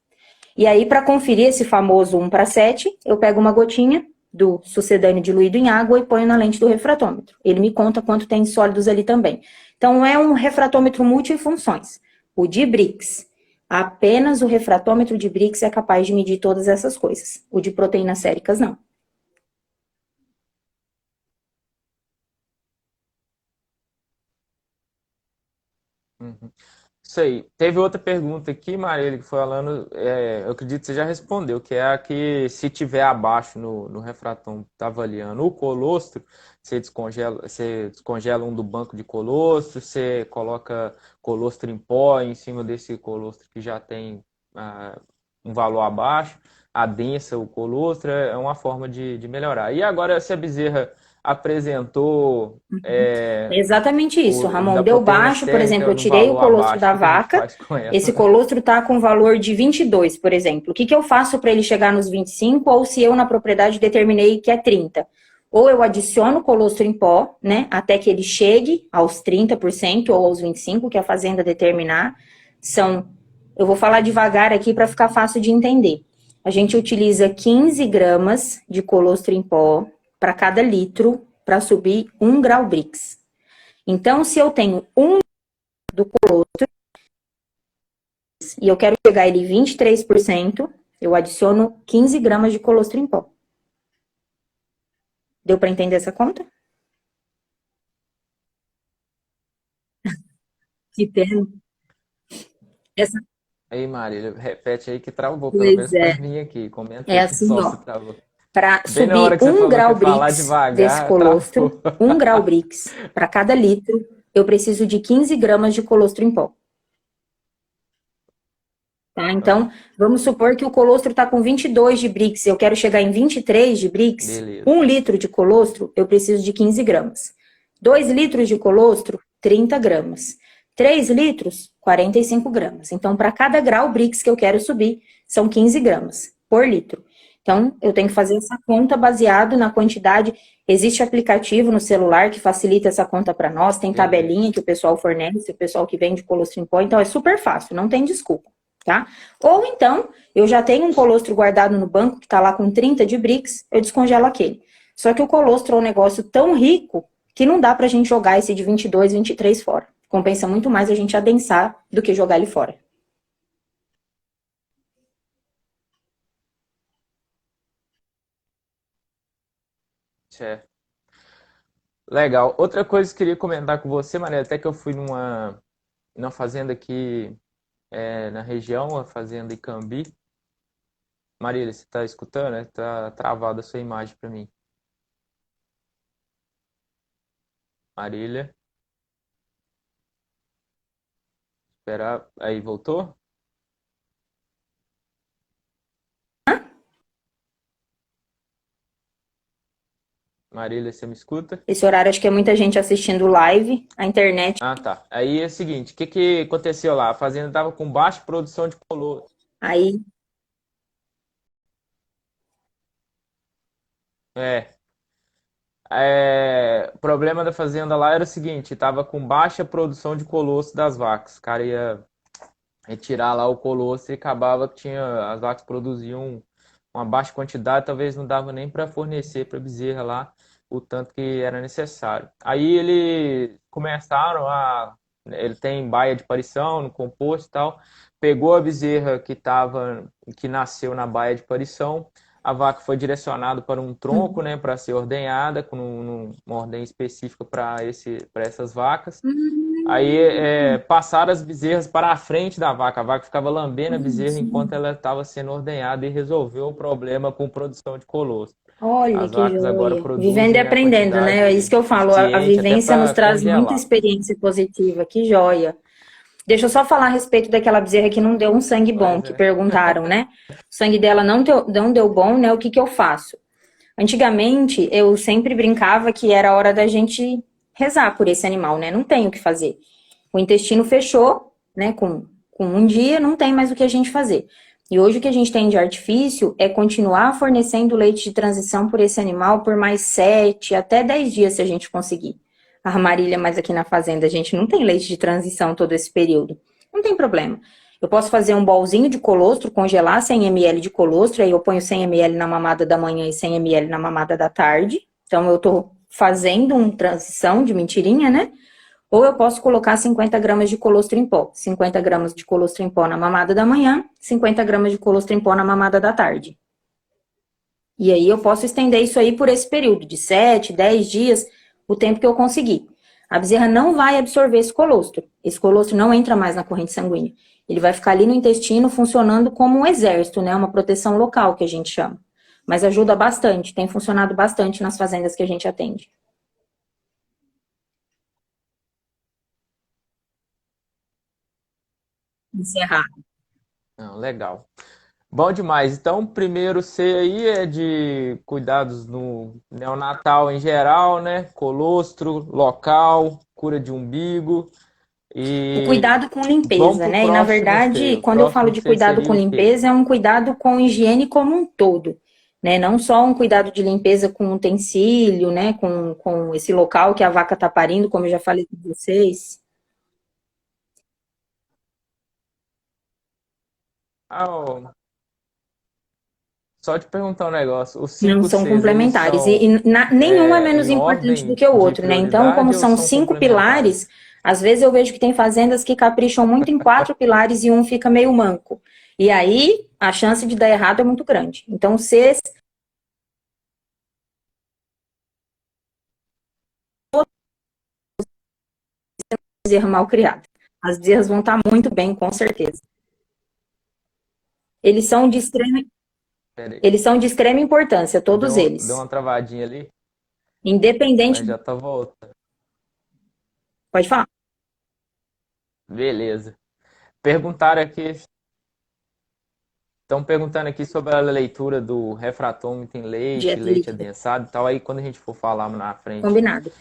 Speaker 2: E aí, para conferir esse famoso 1:7, eu pego uma gotinha do sucedâneo diluído em água e ponho na lente do refratômetro. Ele me conta quanto tem de sólidos ali também. Então, é um refratômetro multifunções. O de Brix, apenas o refratômetro de Brix é capaz de medir todas essas coisas. O de proteínas séricas, não.
Speaker 1: Uhum. Isso aí. Teve outra pergunta aqui, Marília, que foi falando, eu acredito que você já respondeu, que é a que se tiver abaixo no refratom, tá avaliando o colostro, você descongela um do banco de colostro, você coloca colostro em pó em cima desse colostro que já tem um valor abaixo, adensa o colostro, é uma forma de melhorar. E agora, se a bezerra apresentou
Speaker 2: É exatamente isso,
Speaker 1: o
Speaker 2: Ramon.
Speaker 1: da
Speaker 2: Deu
Speaker 1: proteína
Speaker 2: baixo, por exemplo,
Speaker 1: sérica
Speaker 2: eu
Speaker 1: no
Speaker 2: tirei o
Speaker 1: valor
Speaker 2: colostro
Speaker 1: abaixo, o
Speaker 2: da
Speaker 1: que que a gente
Speaker 2: vaca,
Speaker 1: faz com ela?
Speaker 2: esse colostro tá com valor de 22, por exemplo. O que que eu faço para ele chegar nos 25, ou se eu na propriedade determinei que é 30? Ou eu adiciono colostro em pó, né, até que ele chegue aos 30% ou aos 25%, que a fazenda determinar. Eu vou falar devagar aqui para ficar fácil de entender. A gente utiliza 15 gramas de colostro em pó para cada litro para subir 1 grau Brix. Então, se eu tenho do colostro e eu quero pegar ele 23%, eu adiciono 15 gramas de colostro em pó. Deu para entender essa conta? Que pena. Essa,
Speaker 1: Aí, Marília, repete aí que travou, pelo
Speaker 2: pois
Speaker 1: menos para
Speaker 2: é,
Speaker 1: mim aqui. Comenta
Speaker 2: é
Speaker 1: aí
Speaker 2: assim,
Speaker 1: só
Speaker 2: ó.
Speaker 1: se travou.
Speaker 2: Para
Speaker 1: Bem na hora
Speaker 2: subir
Speaker 1: que você
Speaker 2: 1
Speaker 1: falou que
Speaker 2: grau
Speaker 1: ia falar
Speaker 2: Brix desse
Speaker 1: devagar,
Speaker 2: colostro,
Speaker 1: travou.
Speaker 2: 1 grau Brix para cada litro, eu preciso de 15 gramas de colostro em pó. Tá?
Speaker 1: Ah,
Speaker 2: Então, vamos supor que o colostro está com 22 de Brix, eu quero chegar em 23 de Brix,
Speaker 1: beleza.
Speaker 2: 1 litro de colostro, eu preciso de 15 gramas. 2 litros de colostro, 30 gramas. 3 litros, 45 gramas. Então, para cada grau Brix que eu quero subir, são 15 gramas por litro. Então, eu tenho que fazer essa conta baseado na quantidade. Existe aplicativo no celular que facilita essa conta para nós, tem
Speaker 1: Beleza.
Speaker 2: tabelinha que o pessoal fornece, o pessoal que vende colostro em pó, então é super fácil, não tem desculpa. Tá? Ou então, eu já tenho um colostro guardado no banco que está lá com 30 de Brix, eu descongelo aquele. Só que o colostro é um negócio tão rico que não dá pra gente jogar esse de 22, 23 fora. Compensa muito mais a gente adensar do que jogar ele fora.
Speaker 1: Certo. Legal. Outra coisa que eu queria comentar com você, Maria, até que eu fui numa fazenda aqui na região, a fazenda Icambi. Marília, você está escutando, né? Tá travada a sua imagem para mim. Marília, espera. Aí, voltou? Marília, você me escuta?
Speaker 2: Esse horário acho que é muita gente assistindo live, a internet.
Speaker 1: Ah, tá. Aí é o seguinte, o que que aconteceu lá? A fazenda estava com baixa produção de colostro.
Speaker 2: Aí,
Speaker 1: É, o problema da fazenda lá era o seguinte, tava com baixa produção de colosso das vacas. O cara ia retirar lá o colosso e acabava que tinha, as vacas produziam uma baixa quantidade, talvez não dava nem para fornecer para a bezerra lá o tanto que era necessário. Aí eles começaram a, ele tem baia de parição no composto e tal, pegou a bezerra que nasceu na baia de parição, a vaca foi direcionada para um tronco,
Speaker 2: hum,
Speaker 1: né, para ser ordenhada com uma ordem específica para essas vacas. Aí
Speaker 2: hum,
Speaker 1: passaram as bezerras para a frente da vaca. A vaca ficava lambendo a bezerra enquanto
Speaker 2: sim.
Speaker 1: ela estava sendo ordenhada e resolveu o problema com produção de colostro.
Speaker 2: Olha
Speaker 1: As
Speaker 2: que
Speaker 1: vacas agora
Speaker 2: joia. Vivendo e
Speaker 1: produzem a
Speaker 2: aprendendo, né? É isso
Speaker 1: quantidade
Speaker 2: que eu falo. A
Speaker 1: suficiente até
Speaker 2: vivência nos
Speaker 1: para
Speaker 2: traz muita
Speaker 1: congelar.
Speaker 2: experiência positiva. Que joia. Deixa eu só falar a respeito daquela bezerra que não deu um sangue bom,
Speaker 1: Pois
Speaker 2: que
Speaker 1: é.
Speaker 2: perguntaram, né? O sangue dela não deu bom, né? O que que eu faço? Antigamente, eu sempre brincava que era hora da gente rezar por esse animal, né? Não tem o que fazer. O intestino fechou, né? Com um dia, não tem mais o que a gente fazer. E hoje o que a gente tem de artifício é continuar fornecendo leite de transição por esse animal por mais 7 até 10 dias, se a gente conseguir. A armarilha, mas aqui na fazenda a gente não tem leite de transição todo esse período. Não tem problema. Eu posso fazer um bolzinho de colostro, congelar 100 ml de colostro, aí eu ponho 100 ml na mamada da manhã e 100 ml na mamada da tarde. Então eu tô fazendo uma transição de mentirinha, né? Ou eu posso colocar 50 gramas de colostro em pó. 50 gramas de colostro em pó na mamada da manhã, 50 gramas de colostro em pó na mamada da tarde. E aí eu posso estender isso aí por esse período de 7, 10 dias, o tempo que eu conseguir. A bezerra não vai absorver esse colostro. Esse colostro não entra mais na corrente sanguínea. Ele vai ficar ali no intestino funcionando como um exército, né? Uma proteção local que a gente chama. Mas ajuda bastante, tem funcionado bastante nas fazendas que a gente atende. Encerrar.
Speaker 1: Não, legal. Bom demais. Então, primeiro C aí é de cuidados no neonatal em geral, né? Colostro, local, cura de umbigo.
Speaker 2: O
Speaker 1: E
Speaker 2: cuidado com
Speaker 1: vamos
Speaker 2: limpeza,
Speaker 1: para o
Speaker 2: né? E na
Speaker 1: próximo
Speaker 2: verdade,
Speaker 1: C. O
Speaker 2: quando eu falo
Speaker 1: próximo
Speaker 2: de
Speaker 1: C
Speaker 2: cuidado com
Speaker 1: seria o quê?
Speaker 2: limpeza, é um cuidado com higiene como um todo, né? Não só um cuidado de limpeza com utensílio, né? Com esse local que a vaca tá parindo, como eu já falei com vocês.
Speaker 1: Ah, só te perguntar um negócio. Os
Speaker 2: Não
Speaker 1: cinco
Speaker 2: são
Speaker 1: Cs, eles
Speaker 2: complementares. E,
Speaker 1: são
Speaker 2: nenhum é menos
Speaker 1: em
Speaker 2: importante do
Speaker 1: ordem
Speaker 2: que o
Speaker 1: de
Speaker 2: outro, né? Então, como
Speaker 1: prioridade ou
Speaker 2: são
Speaker 1: são
Speaker 2: 5 pilares,
Speaker 1: complementares?
Speaker 2: às vezes eu vejo que tem fazendas que capricham muito em 4 pilares e um fica meio manco. E aí, a chance de dar errado é muito grande. Então, ser bezerra mal criada. As bezerras vão estar muito bem, com certeza. Eles são de extrema,
Speaker 1: Pera aí.
Speaker 2: eles são de extrema importância, todos
Speaker 1: Deu
Speaker 2: eles.
Speaker 1: uma travadinha ali,
Speaker 2: Independente,
Speaker 1: mas já tá voltando.
Speaker 2: pode falar,
Speaker 1: Beleza. Perguntaram aqui, estão perguntando aqui sobre a leitura do refratômetro em leite,
Speaker 2: dieta
Speaker 1: leite
Speaker 2: líquida,
Speaker 1: adensado e tal. Aí quando a gente for falar na frente
Speaker 2: combinado.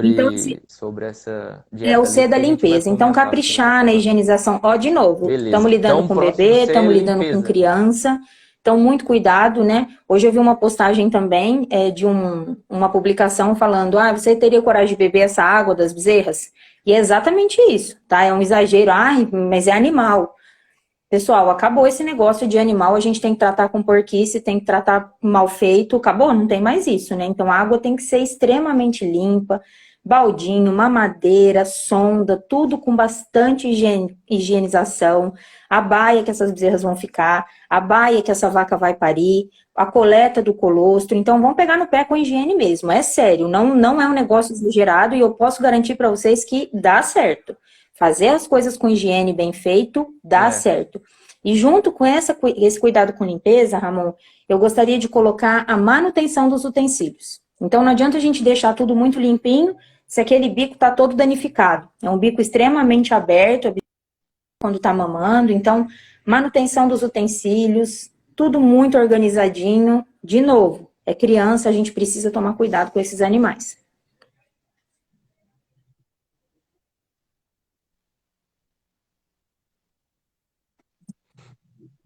Speaker 2: Então, assim,
Speaker 1: sobre essa
Speaker 2: é o
Speaker 1: dieta
Speaker 2: C da
Speaker 1: líquida, a gente vai
Speaker 2: limpeza. Então,
Speaker 1: comentar sobre
Speaker 2: caprichar na
Speaker 1: essa.
Speaker 2: higienização. Ó, de novo, estamos
Speaker 1: Beleza.
Speaker 2: lidando
Speaker 1: Então, o
Speaker 2: com
Speaker 1: próximo
Speaker 2: bebê,
Speaker 1: C é
Speaker 2: estamos lidando com
Speaker 1: limpeza.
Speaker 2: criança. Então, muito cuidado, né? Hoje eu vi uma postagem também de uma publicação falando: ah, você teria coragem de beber essa água das bezerras? E é exatamente isso, tá? É um exagero. Ai, mas é animal. Pessoal, acabou esse negócio de animal, a gente tem que tratar com porquice, tem que tratar mal feito, acabou, não tem mais isso, né? Então a água tem que ser extremamente limpa, baldinho, mamadeira, sonda, tudo com bastante higienização, a baia que essas bezerras vão ficar, a baia que essa vaca vai parir, a coleta do colostro, então vamos pegar no pé com higiene mesmo, é sério, não é um negócio exagerado e eu posso garantir para vocês que dá certo. Fazer as coisas com higiene bem feito, dá
Speaker 1: É.
Speaker 2: certo. E junto com esse cuidado com limpeza, Ramon, eu gostaria de colocar a manutenção dos utensílios. Então não adianta a gente deixar tudo muito limpinho se aquele bico está todo danificado. É um bico extremamente aberto quando está mamando. Então, manutenção dos utensílios, tudo muito organizadinho. De novo, é criança, a gente precisa tomar cuidado com esses animais.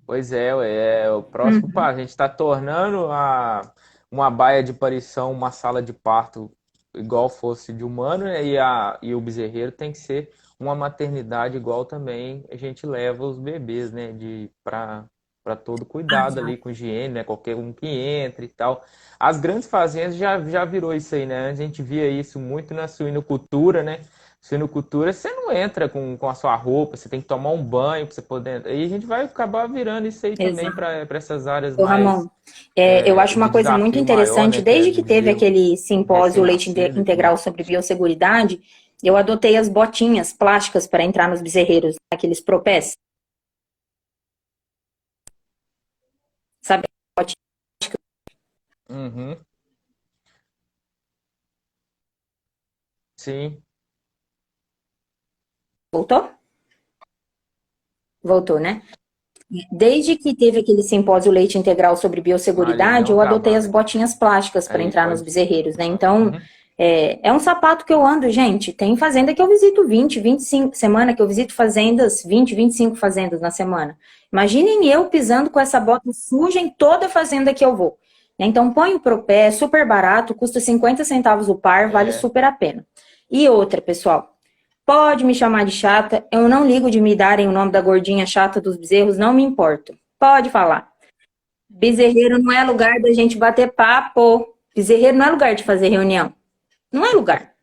Speaker 1: Pois é, ué, é o próximo
Speaker 2: Uhum.
Speaker 1: passo. A gente está tornando uma baia de parição uma sala de parto igual fosse de humano, né? E o bezerreiro tem que ser uma maternidade igual também a gente leva os bebês, né? Para todo cuidado ali com higiene, né? Qualquer um que entre e tal. As grandes fazendas já virou isso aí, né? A gente via isso muito na suinocultura, né? Suinocultura, você não entra com a sua roupa, você tem que tomar um banho para você poder. Aí a gente vai acabar virando isso aí também
Speaker 2: Exato.
Speaker 1: para essas áreas
Speaker 2: Ô, Ramon,
Speaker 1: mais
Speaker 2: eu acho uma
Speaker 1: de
Speaker 2: coisa muito
Speaker 1: desafio maior,
Speaker 2: interessante,
Speaker 1: né? Que é
Speaker 2: desde
Speaker 1: de
Speaker 2: que teve
Speaker 1: bezerro
Speaker 2: aquele simpósio Leite
Speaker 1: recém-nascido e tudo.
Speaker 2: Integral sobre biosseguridade, eu adotei as botinhas plásticas para entrar nos bezerreiros, aqueles propés, sabe?
Speaker 1: Uhum, sim.
Speaker 2: Voltou? Voltou, né? Desde que teve aquele simpósio Leite Integral sobre
Speaker 1: Ali deu
Speaker 2: biosseguridade,
Speaker 1: um
Speaker 2: eu adotei as
Speaker 1: trabalho.
Speaker 2: botinhas plásticas para
Speaker 1: Aí
Speaker 2: entrar nos
Speaker 1: pode.
Speaker 2: bezerreiros, né? Então,
Speaker 1: Uhum.
Speaker 2: é um sapato que eu ando, gente. Tem fazenda que eu visito 20, 25 semana, que eu visito fazendas, 20, 25 fazendas na semana. Imaginem eu pisando com essa bota suja em toda fazenda que eu vou. Então, põe o Propé, é super barato, custa 50 centavos o par, vale
Speaker 1: É,
Speaker 2: super a pena. E outra, pessoal. Pode me chamar de chata, eu não ligo de me darem o nome da gordinha chata dos bezerros, não me importo. Pode falar. Bezerreiro não é lugar da gente bater papo. Bezerreiro não é lugar de fazer reunião. Não é lugar.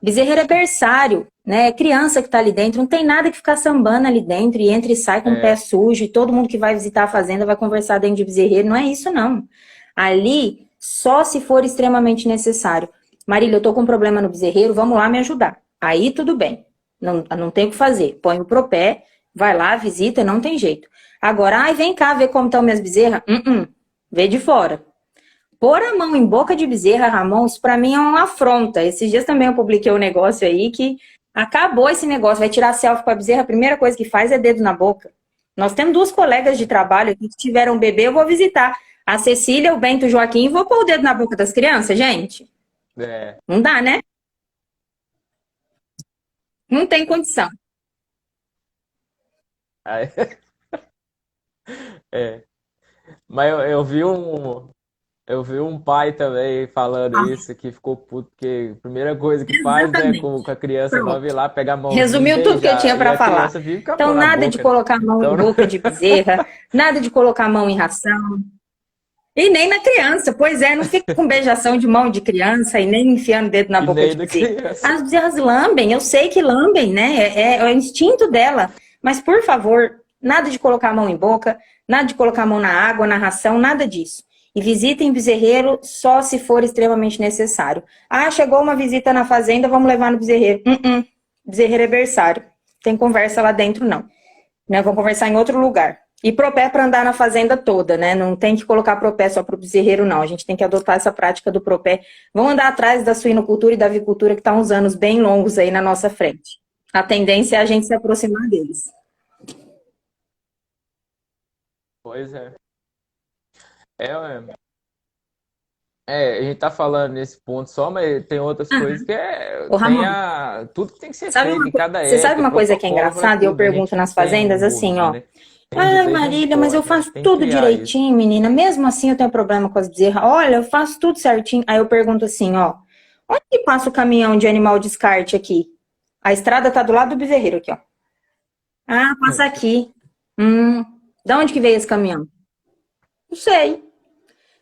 Speaker 2: Bezerreiro é berçário, né? É criança que tá ali dentro, não tem nada que ficar sambando ali dentro e entra e sai com o pé
Speaker 1: é,
Speaker 2: sujo e todo mundo que vai visitar a fazenda vai conversar dentro de bezerreiro. Não é isso, não. Ali, só se for extremamente necessário. Marília, eu tô com um problema no bezerreiro, vamos lá me ajudar. Aí tudo bem. Não tem o que fazer. Põe o propé, vai lá, visita, não tem jeito. Agora, ai, vem cá ver como estão minhas bezerras. Vê de fora. Pôr a mão em boca de bezerra, Ramon, isso pra mim é uma afronta. Esses dias também eu publiquei um negócio aí que acabou esse negócio. Vai tirar selfie com a bezerra, a primeira coisa que faz é dedo na boca. Nós temos duas colegas de trabalho que tiveram um bebê, eu vou visitar. A Cecília, o Bento e o Joaquim, e vou pôr o dedo na boca das crianças, gente.
Speaker 1: é.
Speaker 2: Não dá, né? Não tem condição.
Speaker 1: Aí, é. Mas eu vi um pai também falando
Speaker 2: Ah,
Speaker 1: isso, que ficou puto, porque a primeira coisa que faz, né,
Speaker 2: exatamente.
Speaker 1: com a criança nova ir
Speaker 2: Pronto.
Speaker 1: lá, pegar a mãozinha e
Speaker 2: Resumiu tudo que eu tinha
Speaker 1: beijar, e
Speaker 2: para
Speaker 1: a
Speaker 2: falar.
Speaker 1: criança vive com a
Speaker 2: Então,
Speaker 1: mão na
Speaker 2: nada de
Speaker 1: boca, né?
Speaker 2: colocar a mão em
Speaker 1: Então,
Speaker 2: boca de bezerra, nada de colocar a mão em ração. E nem na criança, pois é, não fica com beijação de mão de criança e nem enfiando o dedo na
Speaker 1: e
Speaker 2: boca
Speaker 1: nem
Speaker 2: de
Speaker 1: da
Speaker 2: bezerra.
Speaker 1: criança.
Speaker 2: As bezerras lambem, eu sei que lambem, né? É o instinto dela. Mas, por favor, nada de colocar a mão em boca, nada de colocar a mão na água, na ração, nada disso. E visitem bezerreiro só se for extremamente necessário. Ah, chegou uma visita na fazenda, vamos levar no bezerreiro. Bezerreiro é berçário. Tem conversa lá dentro, não. Né? Vamos conversar em outro lugar. E propé para andar na fazenda toda, né? Não tem que colocar propé só para o bezerreiro, não. A gente tem que adotar essa prática do propé. Vamos andar atrás da suinocultura e da avicultura, que está uns anos bem longos aí na nossa frente. A tendência é a gente se aproximar deles.
Speaker 1: Pois é. É, a gente tá falando nesse ponto só, mas tem outras coisas que
Speaker 2: Ô,
Speaker 1: tem
Speaker 2: Ramon,
Speaker 1: tudo que tem que ser feito em cada
Speaker 2: você sabe
Speaker 1: época,
Speaker 2: uma coisa que é
Speaker 1: protocolo para
Speaker 2: engraçada? E eu
Speaker 1: tudo. A
Speaker 2: pergunto
Speaker 1: gente não
Speaker 2: nas
Speaker 1: tem
Speaker 2: fazendas
Speaker 1: um
Speaker 2: assim,
Speaker 1: morrinho,
Speaker 2: ó.
Speaker 1: né? Tem
Speaker 2: Ai,
Speaker 1: disso aí, a gente
Speaker 2: Marília, mas eu
Speaker 1: pode, a gente
Speaker 2: faço
Speaker 1: tem que
Speaker 2: tudo
Speaker 1: criar isso.
Speaker 2: direitinho, menina. Mesmo assim eu tenho problema com as bezerras. Olha, eu faço tudo certinho. Aí eu pergunto assim, ó. Onde que passa o caminhão de animal descarte aqui? A estrada tá do lado do bezerreiro aqui, ó. Ah, passa aqui. Hum, da onde que veio esse caminhão? Não sei.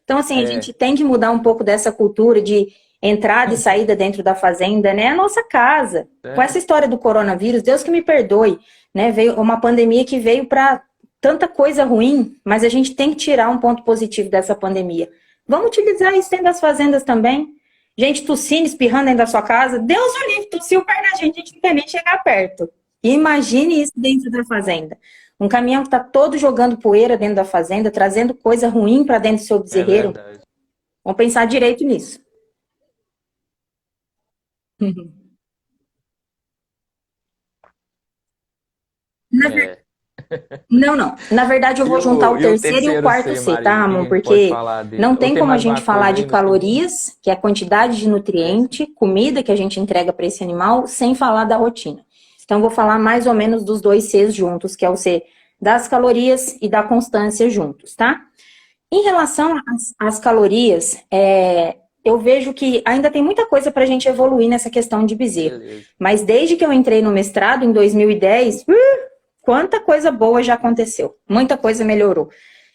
Speaker 2: Então, assim, a
Speaker 1: É,
Speaker 2: gente tem que mudar um pouco dessa cultura de entrada e saída dentro da fazenda, né? É a nossa casa. Com essa
Speaker 1: é,
Speaker 2: história do coronavírus, Deus que me perdoe, né? Veio uma pandemia que veio para tanta coisa ruim, mas a gente tem que tirar um ponto positivo dessa pandemia. Vamos utilizar isso dentro das fazendas também. Gente tossindo, espirrando dentro da sua casa. Deus o livre, tossiu perto da gente, a gente não quer nem chegar perto. Imagine isso dentro da fazenda. Um caminhão que está todo jogando poeira dentro da fazenda, trazendo coisa ruim para dentro do seu
Speaker 1: é
Speaker 2: bezerreiro.
Speaker 1: verdade.
Speaker 2: Vamos pensar direito nisso.
Speaker 1: É.
Speaker 2: Não. Na verdade, eu
Speaker 1: E
Speaker 2: vou juntar
Speaker 1: o,
Speaker 2: o
Speaker 1: e o
Speaker 2: terceiro e o
Speaker 1: terceiro
Speaker 2: quarto
Speaker 1: C,
Speaker 2: C, tá,
Speaker 1: Marília, o que que
Speaker 2: Ramon?
Speaker 1: a gente pode
Speaker 2: Porque
Speaker 1: falar dele?
Speaker 2: não
Speaker 1: Ou
Speaker 2: tem
Speaker 1: tem
Speaker 2: como a
Speaker 1: mais
Speaker 2: gente
Speaker 1: uma
Speaker 2: falar
Speaker 1: coisa
Speaker 2: de
Speaker 1: aí no segundo?
Speaker 2: calorias, que é a quantidade de
Speaker 1: É,
Speaker 2: nutriente, comida que a gente entrega para esse animal, sem falar da rotina. Então, eu vou falar mais ou menos dos dois Cs juntos, que é o C das calorias e da constância juntos, tá? Em relação às calorias, eu vejo que ainda tem muita coisa para a gente evoluir nessa questão de bezerro.
Speaker 1: Beleza.
Speaker 2: Mas desde que eu entrei no mestrado, em 2010, quanta coisa boa já aconteceu. Muita coisa melhorou.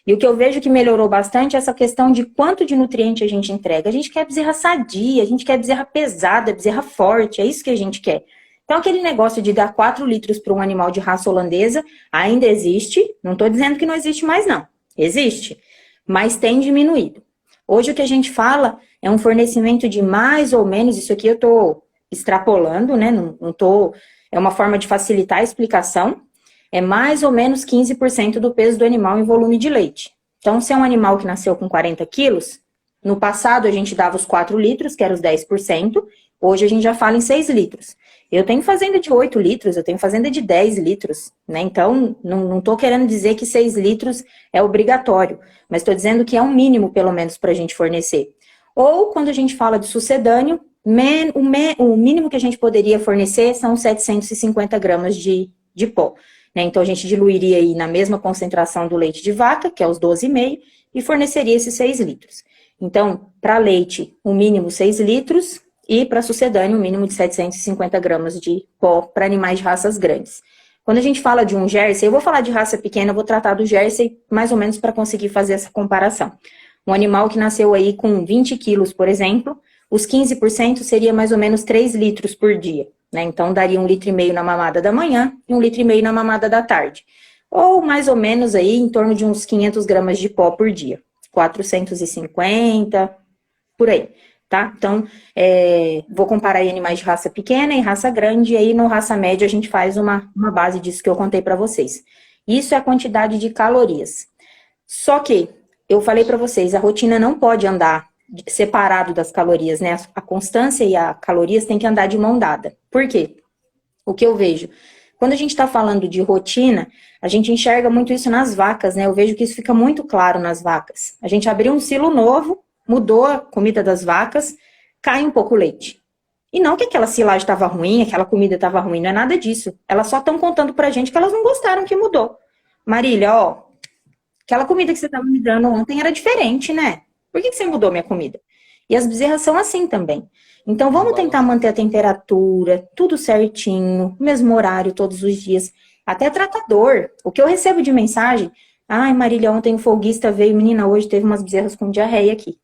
Speaker 2: E o que eu vejo que melhorou bastante é essa questão de quanto de nutriente a gente entrega. A gente quer bezerra sadia, a gente quer bezerra pesada, bezerra forte, é isso que a gente quer. Então, aquele negócio de dar 4 litros para um animal de raça holandesa ainda existe. Não estou dizendo que não existe mais, não. Existe. Mas tem diminuído. Hoje o que a gente fala é um fornecimento de mais ou menos, isso aqui eu estou extrapolando, né? É uma forma de facilitar a explicação. É mais ou menos 15% do peso do animal em volume de leite. Então, se é um animal que nasceu com 40 quilos, no passado a gente dava os 4 litros, que eram os 10%, hoje a gente já fala em 6 litros. Eu tenho fazenda de 8 litros, eu tenho fazenda de 10 litros, né? Então, não estou querendo dizer que 6 litros é obrigatório, mas estou dizendo que é um mínimo, pelo menos, para a gente fornecer. Ou, quando a gente fala de sucedâneo, o mínimo que a gente poderia fornecer são 750 gramas de pó. Né? Então, a gente diluiria aí na mesma concentração do leite de vaca, que é os 12,5, e forneceria esses 6 litros. Então, para leite, o mínimo 6 litros, e para sucedâneo, o mínimo de 750 gramas de pó para animais de raças grandes. Quando a gente fala de um Jersey, eu vou falar de raça pequena, eu vou tratar do Jersey mais ou menos para conseguir fazer essa comparação. Um animal que nasceu aí com 20 quilos, por exemplo, os 15% seria mais ou menos 3 litros por dia. Né? Então, daria 1,5 litro na mamada da manhã e 1,5 litro na mamada da tarde. Ou mais ou menos aí em torno de uns 500 gramas de pó por dia. 450, por aí. Tá? Então, vou comparar aí animais de raça pequena e raça grande, e aí no raça média a gente faz uma base disso que eu contei para vocês. Isso é a quantidade de calorias. Só que, eu falei para vocês, a rotina não pode andar separado das calorias, né? A constância e a calorias têm que andar de mão dada. Por quê? O que eu vejo? Quando a gente está falando de rotina, a gente enxerga muito isso nas vacas, né? Eu vejo que isso fica muito claro nas vacas. A gente abriu um silo novo, mudou a comida das vacas, cai um pouco o leite. E não que aquela silagem estava ruim, aquela comida estava ruim, não é nada disso. Elas só estão contando pra gente que elas não gostaram que mudou. Marília, ó, aquela comida que você estava me dando ontem era diferente, né? Por que você mudou minha comida? E as bezerras são assim também. Então vamos tentar manter a temperatura, tudo certinho, mesmo horário todos os dias. Até tratador. O que eu recebo de mensagem, ai Marília, ontem o folguista veio, menina, hoje teve umas bezerras com diarreia aqui.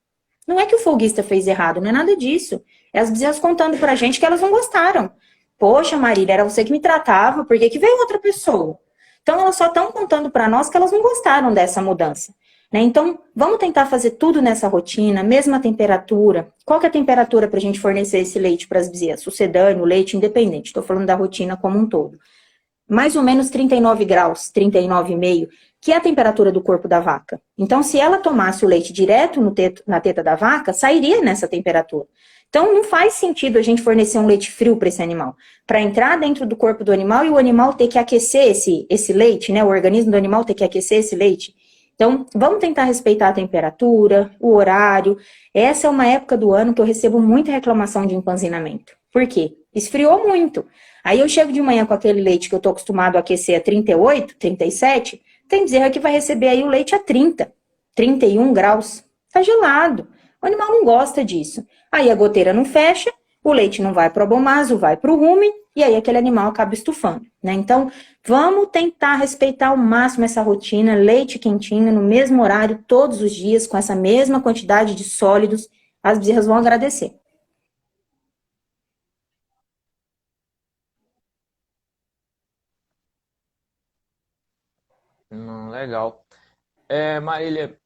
Speaker 2: Não é que o folguista fez errado, não é nada disso. É as bezerras contando pra gente que elas não gostaram. Poxa, Marília, era você que me tratava, por que veio outra pessoa? Então, elas só estão contando pra nós que elas não gostaram dessa mudança. Né? Então, vamos tentar fazer tudo nessa rotina, mesma temperatura. Qual que é a temperatura pra gente fornecer esse leite para as bezerras? Sucedâneo, leite, independente. Estou falando da rotina como um todo. Mais ou menos 39 graus, 39,5, que é a temperatura do corpo da vaca. Então, se ela tomasse o leite direto na teta da vaca, sairia nessa temperatura. Então, não faz sentido a gente fornecer um leite frio para esse animal. Para entrar dentro do corpo do animal e o animal ter que aquecer esse leite, né? O organismo do animal ter que aquecer esse leite. Então, vamos tentar respeitar a temperatura, o horário. Essa é uma época do ano que eu recebo muita reclamação de empanzinamento. Por quê? Esfriou muito. Aí eu chego de manhã com aquele leite que eu estou acostumado a aquecer a 38, 37, tem bezerra que vai receber aí o leite a 30, 31 graus. Tá gelado. O animal não gosta disso. Aí a goteira não fecha, o leite não vai para o abomaso, vai para o rumen, e aí aquele animal acaba estufando, né? Então, vamos tentar respeitar ao máximo essa rotina, leite quentinho, no mesmo horário, todos os dias, com essa mesma quantidade de sólidos, as bezerras vão agradecer.
Speaker 1: Legal. Marília,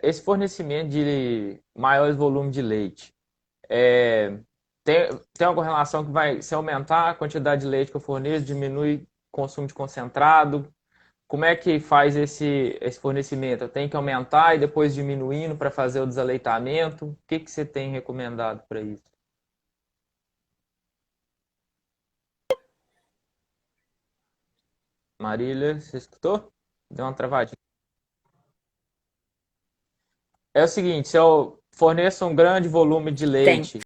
Speaker 1: esse fornecimento de maiores volumes de leite, é, tem alguma relação que vai, se aumentar a quantidade de leite que eu forneço, diminui o consumo de concentrado? Como é que faz esse fornecimento? Eu tenho que aumentar e depois diminuindo para fazer o desaleitamento? O que você tem recomendado para isso? Marília, você escutou? Deu uma travadinha. É o seguinte, se eu forneço um grande volume de
Speaker 2: Tem.
Speaker 1: leite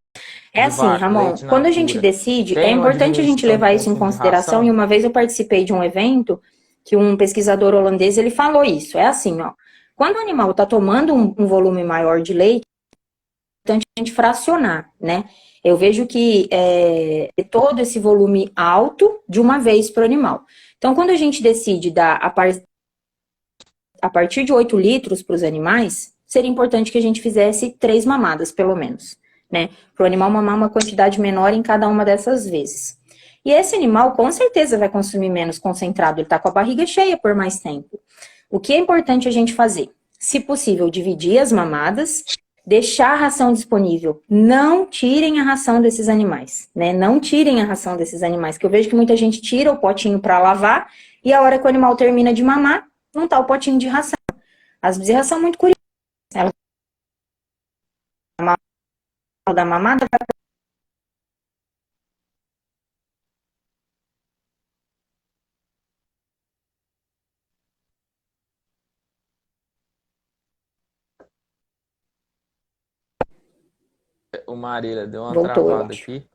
Speaker 2: É
Speaker 1: de
Speaker 2: assim,
Speaker 1: vaca,
Speaker 2: Ramon,
Speaker 1: leite
Speaker 2: quando a gente
Speaker 1: natura,
Speaker 2: decide, é
Speaker 1: tem uma
Speaker 2: importante a gente
Speaker 1: diminuição de
Speaker 2: levar isso em
Speaker 1: consumo de
Speaker 2: consideração, e
Speaker 1: ração?
Speaker 2: uma vez eu participei de um evento que um pesquisador holandês, ele falou isso. É assim, ó. Quando o animal está tomando um volume maior de leite, é importante a gente fracionar, né? Eu vejo que todo esse volume alto de uma vez para o animal. Então, quando a gente decide dar a partir de 8 litros para os animais, seria importante que a gente fizesse 3 mamadas, pelo menos, né? Para o animal mamar uma quantidade menor em cada uma dessas vezes. E esse animal, com certeza, vai consumir menos concentrado, ele está com a barriga cheia por mais tempo. O que é importante a gente fazer? Se possível, dividir as mamadas, deixar a ração disponível. Não tirem a ração desses animais, né? Não tirem a ração desses animais, que eu vejo que muita gente tira o potinho para lavar e a hora que o animal termina de mamar, não tá o potinho de ração. As bezerras são muito curiosas. Elas da mamada
Speaker 1: O Marília deu uma
Speaker 2: voltou, eu
Speaker 1: travada
Speaker 2: acho.
Speaker 1: aqui.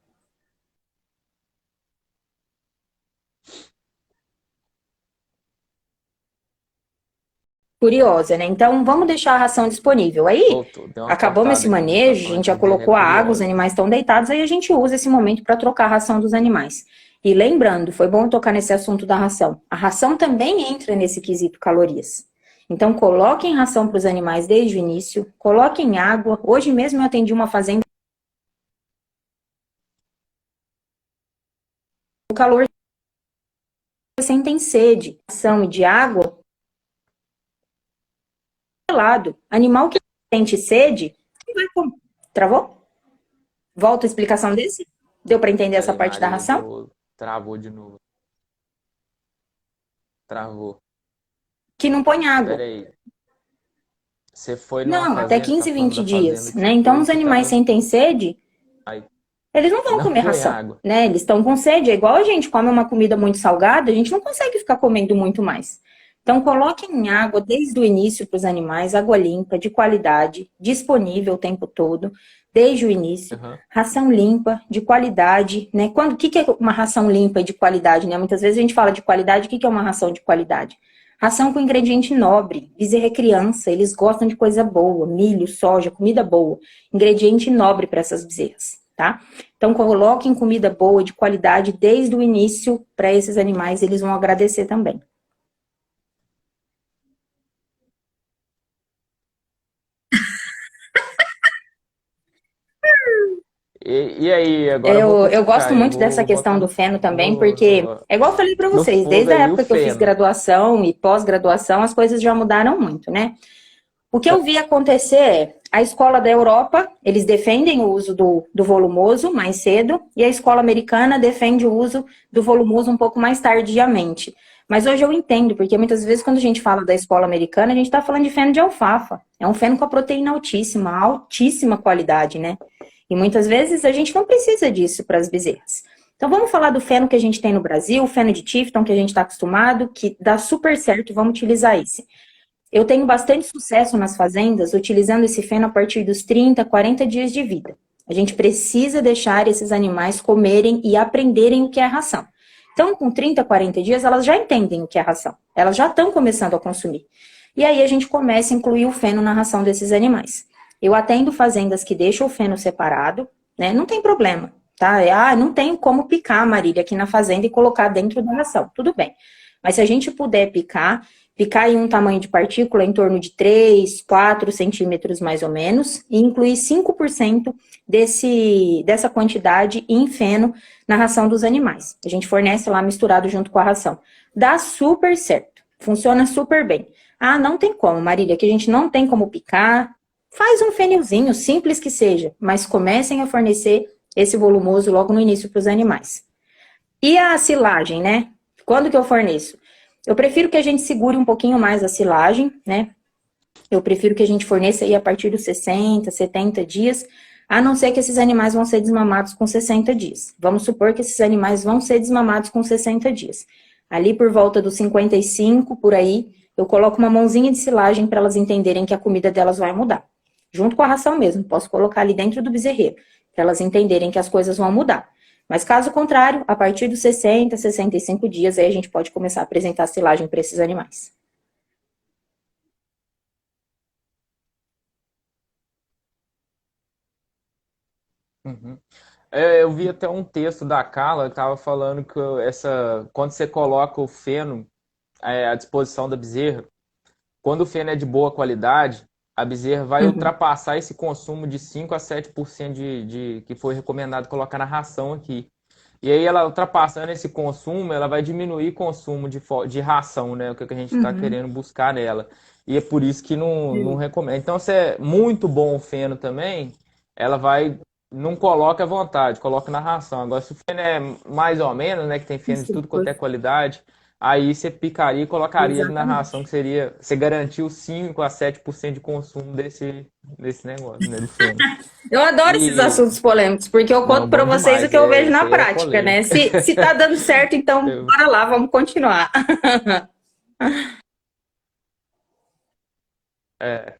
Speaker 2: Curiosa, né? Então, vamos deixar a ração disponível. Aí,
Speaker 1: Voltou, deu uma
Speaker 2: acabamos
Speaker 1: cortada
Speaker 2: esse
Speaker 1: aqui, mas tá
Speaker 2: manejo, a
Speaker 1: falando
Speaker 2: gente
Speaker 1: que
Speaker 2: já
Speaker 1: a Viviane é
Speaker 2: colocou a água, os
Speaker 1: curiosa.
Speaker 2: animais estão deitados, aí a gente usa esse momento para trocar a ração dos animais. E lembrando, foi bom tocar nesse assunto da ração. A ração também entra nesse quesito calorias. Então, coloquem ração para os animais desde o início, coloquem água. Hoje mesmo eu atendi uma fazenda, o calor sentem sede, ração e de água, gelado. Animal que sente sede, não vai comer. Travou? Volta a explicação desse? Deu para entender essa
Speaker 1: Peraí,
Speaker 2: parte da
Speaker 1: Marília,
Speaker 2: ração?
Speaker 1: travou de novo. Travou.
Speaker 2: Que não põe água.
Speaker 1: Peraí. Você foi numa
Speaker 2: Não, até
Speaker 1: fazenda, tá
Speaker 2: 15,
Speaker 1: falando
Speaker 2: 20
Speaker 1: da fazenda
Speaker 2: dias,
Speaker 1: que você
Speaker 2: né? Então,
Speaker 1: foi
Speaker 2: os
Speaker 1: que
Speaker 2: animais
Speaker 1: tava.
Speaker 2: sentem sede,
Speaker 1: Aí,
Speaker 2: eles não vão
Speaker 1: não
Speaker 2: comer
Speaker 1: foi
Speaker 2: ração,
Speaker 1: água.
Speaker 2: né? Eles estão com sede. É igual a gente come uma comida muito salgada, a gente não consegue ficar comendo muito mais. Então, coloquem água desde o início para os animais, água limpa, de qualidade, disponível o tempo todo, desde o início.
Speaker 1: Aham.
Speaker 2: Ração limpa, de qualidade, né? O que é uma ração limpa e de qualidade, né? Muitas vezes a gente fala de qualidade, o que é uma ração de qualidade? Ração com ingrediente nobre, bezerra é criança, eles gostam de coisa boa, milho, soja, comida boa, ingrediente nobre para essas bezerras, tá? Então coloquem comida boa, de qualidade, desde o início para esses animais, eles vão agradecer também.
Speaker 1: E aí, agora eu vou
Speaker 2: Eu gosto
Speaker 1: criticar. Eu
Speaker 2: muito dessa
Speaker 1: vou
Speaker 2: questão
Speaker 1: botar
Speaker 2: do
Speaker 1: no,
Speaker 2: feno também,
Speaker 1: no,
Speaker 2: porque
Speaker 1: no,
Speaker 2: é igual eu falei para
Speaker 1: no
Speaker 2: vocês,
Speaker 1: fogo
Speaker 2: desde a
Speaker 1: aí o
Speaker 2: época que eu fiz
Speaker 1: feno.
Speaker 2: graduação e pós-graduação, as coisas já mudaram muito, né? O que eu vi acontecer é, a escola da Europa, eles defendem o uso do volumoso mais cedo, e a escola americana defende o uso do volumoso um pouco mais tardiamente. Mas hoje eu entendo, porque muitas vezes quando a gente fala da escola americana, a gente está falando de feno de alfafa. É um feno com a proteína altíssima, altíssima qualidade, né? E muitas vezes a gente não precisa disso para as bezerras. Então vamos falar do feno que a gente tem no Brasil, o feno de Tifton que a gente está acostumado, que dá super certo, vamos utilizar esse. Eu tenho bastante sucesso nas fazendas utilizando esse feno a partir dos 30, 40 dias de vida. A gente precisa deixar esses animais comerem e aprenderem o que é ração. Então, com 30, 40 dias, elas já entendem o que é ração. Elas já estão começando a consumir. E aí a gente começa a incluir o feno na ração desses animais. Eu atendo fazendas que deixam o feno separado, né? Não tem problema, tá? Não tenho como picar, Marília, aqui na fazenda e colocar dentro da ração. Tudo bem. Mas se a gente puder picar em um tamanho de partícula em torno de 3, 4 centímetros mais ou menos, e incluir 5% dessa quantidade em feno na ração dos animais. A gente fornece lá misturado junto com a ração. Dá super certo, funciona super bem. Não tem como, Marília, que a gente não tem como picar. Faz um fenilzinho, simples que seja, mas comecem a fornecer esse volumoso logo no início para os animais. E a silagem, né? Quando que eu forneço? Eu prefiro que a gente segure um pouquinho mais a silagem, né? Eu prefiro que a gente forneça aí a partir dos 60, 70 dias, a não ser que esses animais vão ser desmamados com 60 dias. Vamos supor que esses animais vão ser desmamados com 60 dias. Ali por volta dos 55, por aí, eu coloco uma mãozinha de silagem para elas entenderem que a comida delas vai mudar. Junto com a ração mesmo, posso colocar ali dentro do bezerreiro, para elas entenderem que as coisas vão mudar. Mas caso contrário, a partir dos 60, 65 dias, aí a gente pode começar a apresentar silagem para esses animais.
Speaker 1: Uhum. Eu vi até um texto da Carla que estava falando que quando você coloca o feno à disposição da bezerra, quando o feno é de boa qualidade, a bezerra vai
Speaker 2: Uhum.
Speaker 1: ultrapassar esse consumo de 5 a 7% que foi recomendado colocar na ração aqui. E aí ela ultrapassando esse consumo, ela vai diminuir o consumo de ração, né? O que a gente está
Speaker 2: Uhum.
Speaker 1: querendo buscar nela. E é por isso que não recomenda. Então, se é muito bom o feno também, ela vai. Não coloca à vontade, coloca na ração. Agora, se o feno é mais ou menos, né? Que tem feno de
Speaker 2: Isso,
Speaker 1: tudo quanto é qualidade, aí você picaria e colocaria ele na ração,
Speaker 2: exatamente.
Speaker 1: que seria. Você garantiu 5 a 7% de consumo desse negócio, né? Do feno.
Speaker 2: Eu adoro esses
Speaker 1: E.
Speaker 2: assuntos polêmicos, porque eu
Speaker 1: Não,
Speaker 2: conto para
Speaker 1: bom
Speaker 2: vocês o
Speaker 1: demais.
Speaker 2: que eu vejo
Speaker 1: Isso
Speaker 2: na
Speaker 1: aí é
Speaker 2: prática, né?
Speaker 1: polêmica.
Speaker 2: Se tá dando certo, então bora lá, vamos continuar.
Speaker 1: É,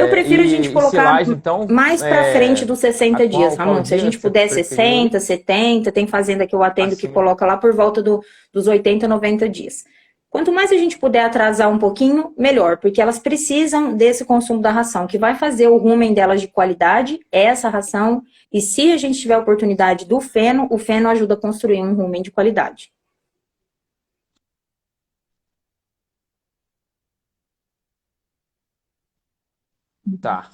Speaker 2: Eu prefiro a gente
Speaker 1: e
Speaker 2: colocar
Speaker 1: silagem, então,
Speaker 2: mais para frente dos
Speaker 1: a
Speaker 2: 60 dias,
Speaker 1: qual
Speaker 2: Ramon. Se a
Speaker 1: dia
Speaker 2: gente
Speaker 1: que você
Speaker 2: puder
Speaker 1: preferiu aí?
Speaker 2: 60, 70, tem fazenda que eu atendo que
Speaker 1: Acima.
Speaker 2: coloca lá por volta dos 80, 90 dias. Quanto mais a gente puder atrasar um pouquinho, melhor, porque elas precisam desse consumo da ração, que vai fazer o rumen delas de qualidade, é essa ração, e se a gente tiver a oportunidade do feno, o feno ajuda a construir um rumen de qualidade.
Speaker 1: Tá.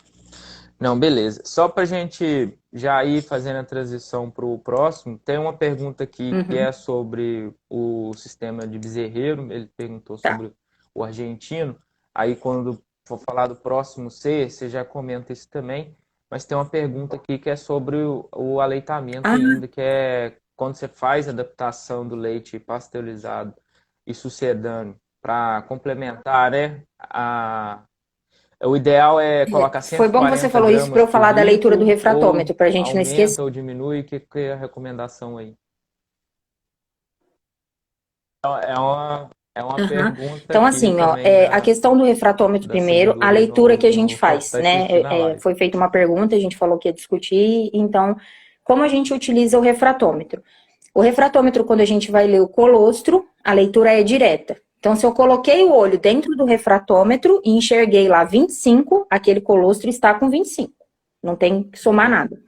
Speaker 1: Não, beleza. Só para a gente já ir fazendo a transição para o próximo, tem uma pergunta aqui que é
Speaker 2: Uhum,
Speaker 1: sobre o sistema de bezerreiro. Ele perguntou
Speaker 2: tá.
Speaker 1: sobre o argentino. Aí, quando for falar do próximo C, você já comenta isso também. Mas tem uma pergunta aqui que é sobre o aleitamento
Speaker 2: Ah,
Speaker 1: ainda, que é quando você faz a adaptação do leite pasteurizado e sucedâneo para complementar, né, o ideal é colocar
Speaker 2: foi bom que você
Speaker 1: 140
Speaker 2: falou isso para
Speaker 1: gramas
Speaker 2: eu
Speaker 1: por
Speaker 2: falar da leitura do
Speaker 1: litro, ou
Speaker 2: refratômetro, para a gente não esquecer.
Speaker 1: aumenta ou diminui? Que é a recomendação aí? Então, é uma
Speaker 2: Aham.
Speaker 1: pergunta
Speaker 2: Então,
Speaker 1: aqui
Speaker 2: assim, ó,
Speaker 1: também
Speaker 2: a questão do refratômetro
Speaker 1: da
Speaker 2: primeiro, a
Speaker 1: seguidora aí
Speaker 2: leitura que a gente
Speaker 1: no
Speaker 2: faz,
Speaker 1: postagem
Speaker 2: né?
Speaker 1: assistindo na live.
Speaker 2: Foi feita uma pergunta, a gente falou que ia discutir, então, como a gente utiliza o refratômetro? O refratômetro, quando a gente vai ler o colostro, a leitura é direta. Então, se eu coloquei o olho dentro do refratômetro e enxerguei lá 25, aquele colostro está com 25. Não tem que somar nada.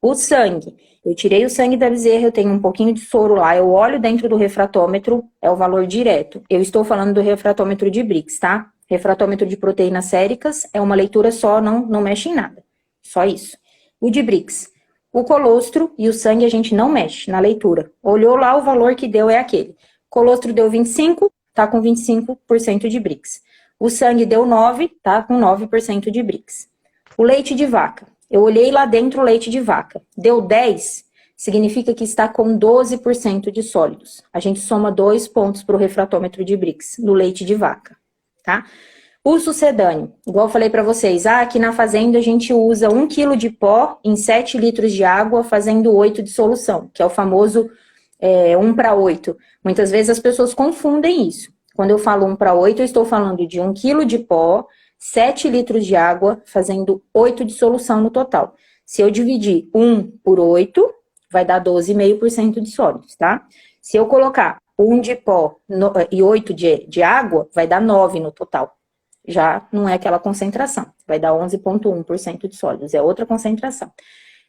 Speaker 2: O sangue. Eu tirei o sangue da bezerra, eu tenho um pouquinho de soro lá, eu olho dentro do refratômetro, é o valor direto. Eu estou falando do refratômetro de Brix, tá? Refratômetro de proteínas séricas é uma leitura só, não mexe em nada. Só isso. O de Brix. O colostro e o sangue a gente não mexe na leitura. Olhou lá, o valor que deu é aquele. Colostro deu 25, tá com 25% de Brix. O sangue deu 9, tá com 9% de Brix. O leite de vaca. Eu olhei lá dentro o leite de vaca. Deu 10, significa que está com 12% de sólidos. A gente soma 2 pontos para o refratômetro de Brix no leite de vaca, tá? O sucedâneo, igual eu falei para vocês, aqui na fazenda a gente usa 1 quilo de pó em 7 litros de água, fazendo 8 de solução, que é o famoso 1 para 8. Muitas vezes as pessoas confundem isso. Quando eu falo 1 para 8, eu estou falando de 1 quilo de pó, 7 litros de água, fazendo 8 de solução no total. Se eu dividir 1 por 8, vai dar 12,5% de sólidos, tá? Se eu colocar 1 de pó e 8 de água, vai dar 9 no total. Já não é aquela concentração, vai dar 11,1% de sólidos, é outra concentração.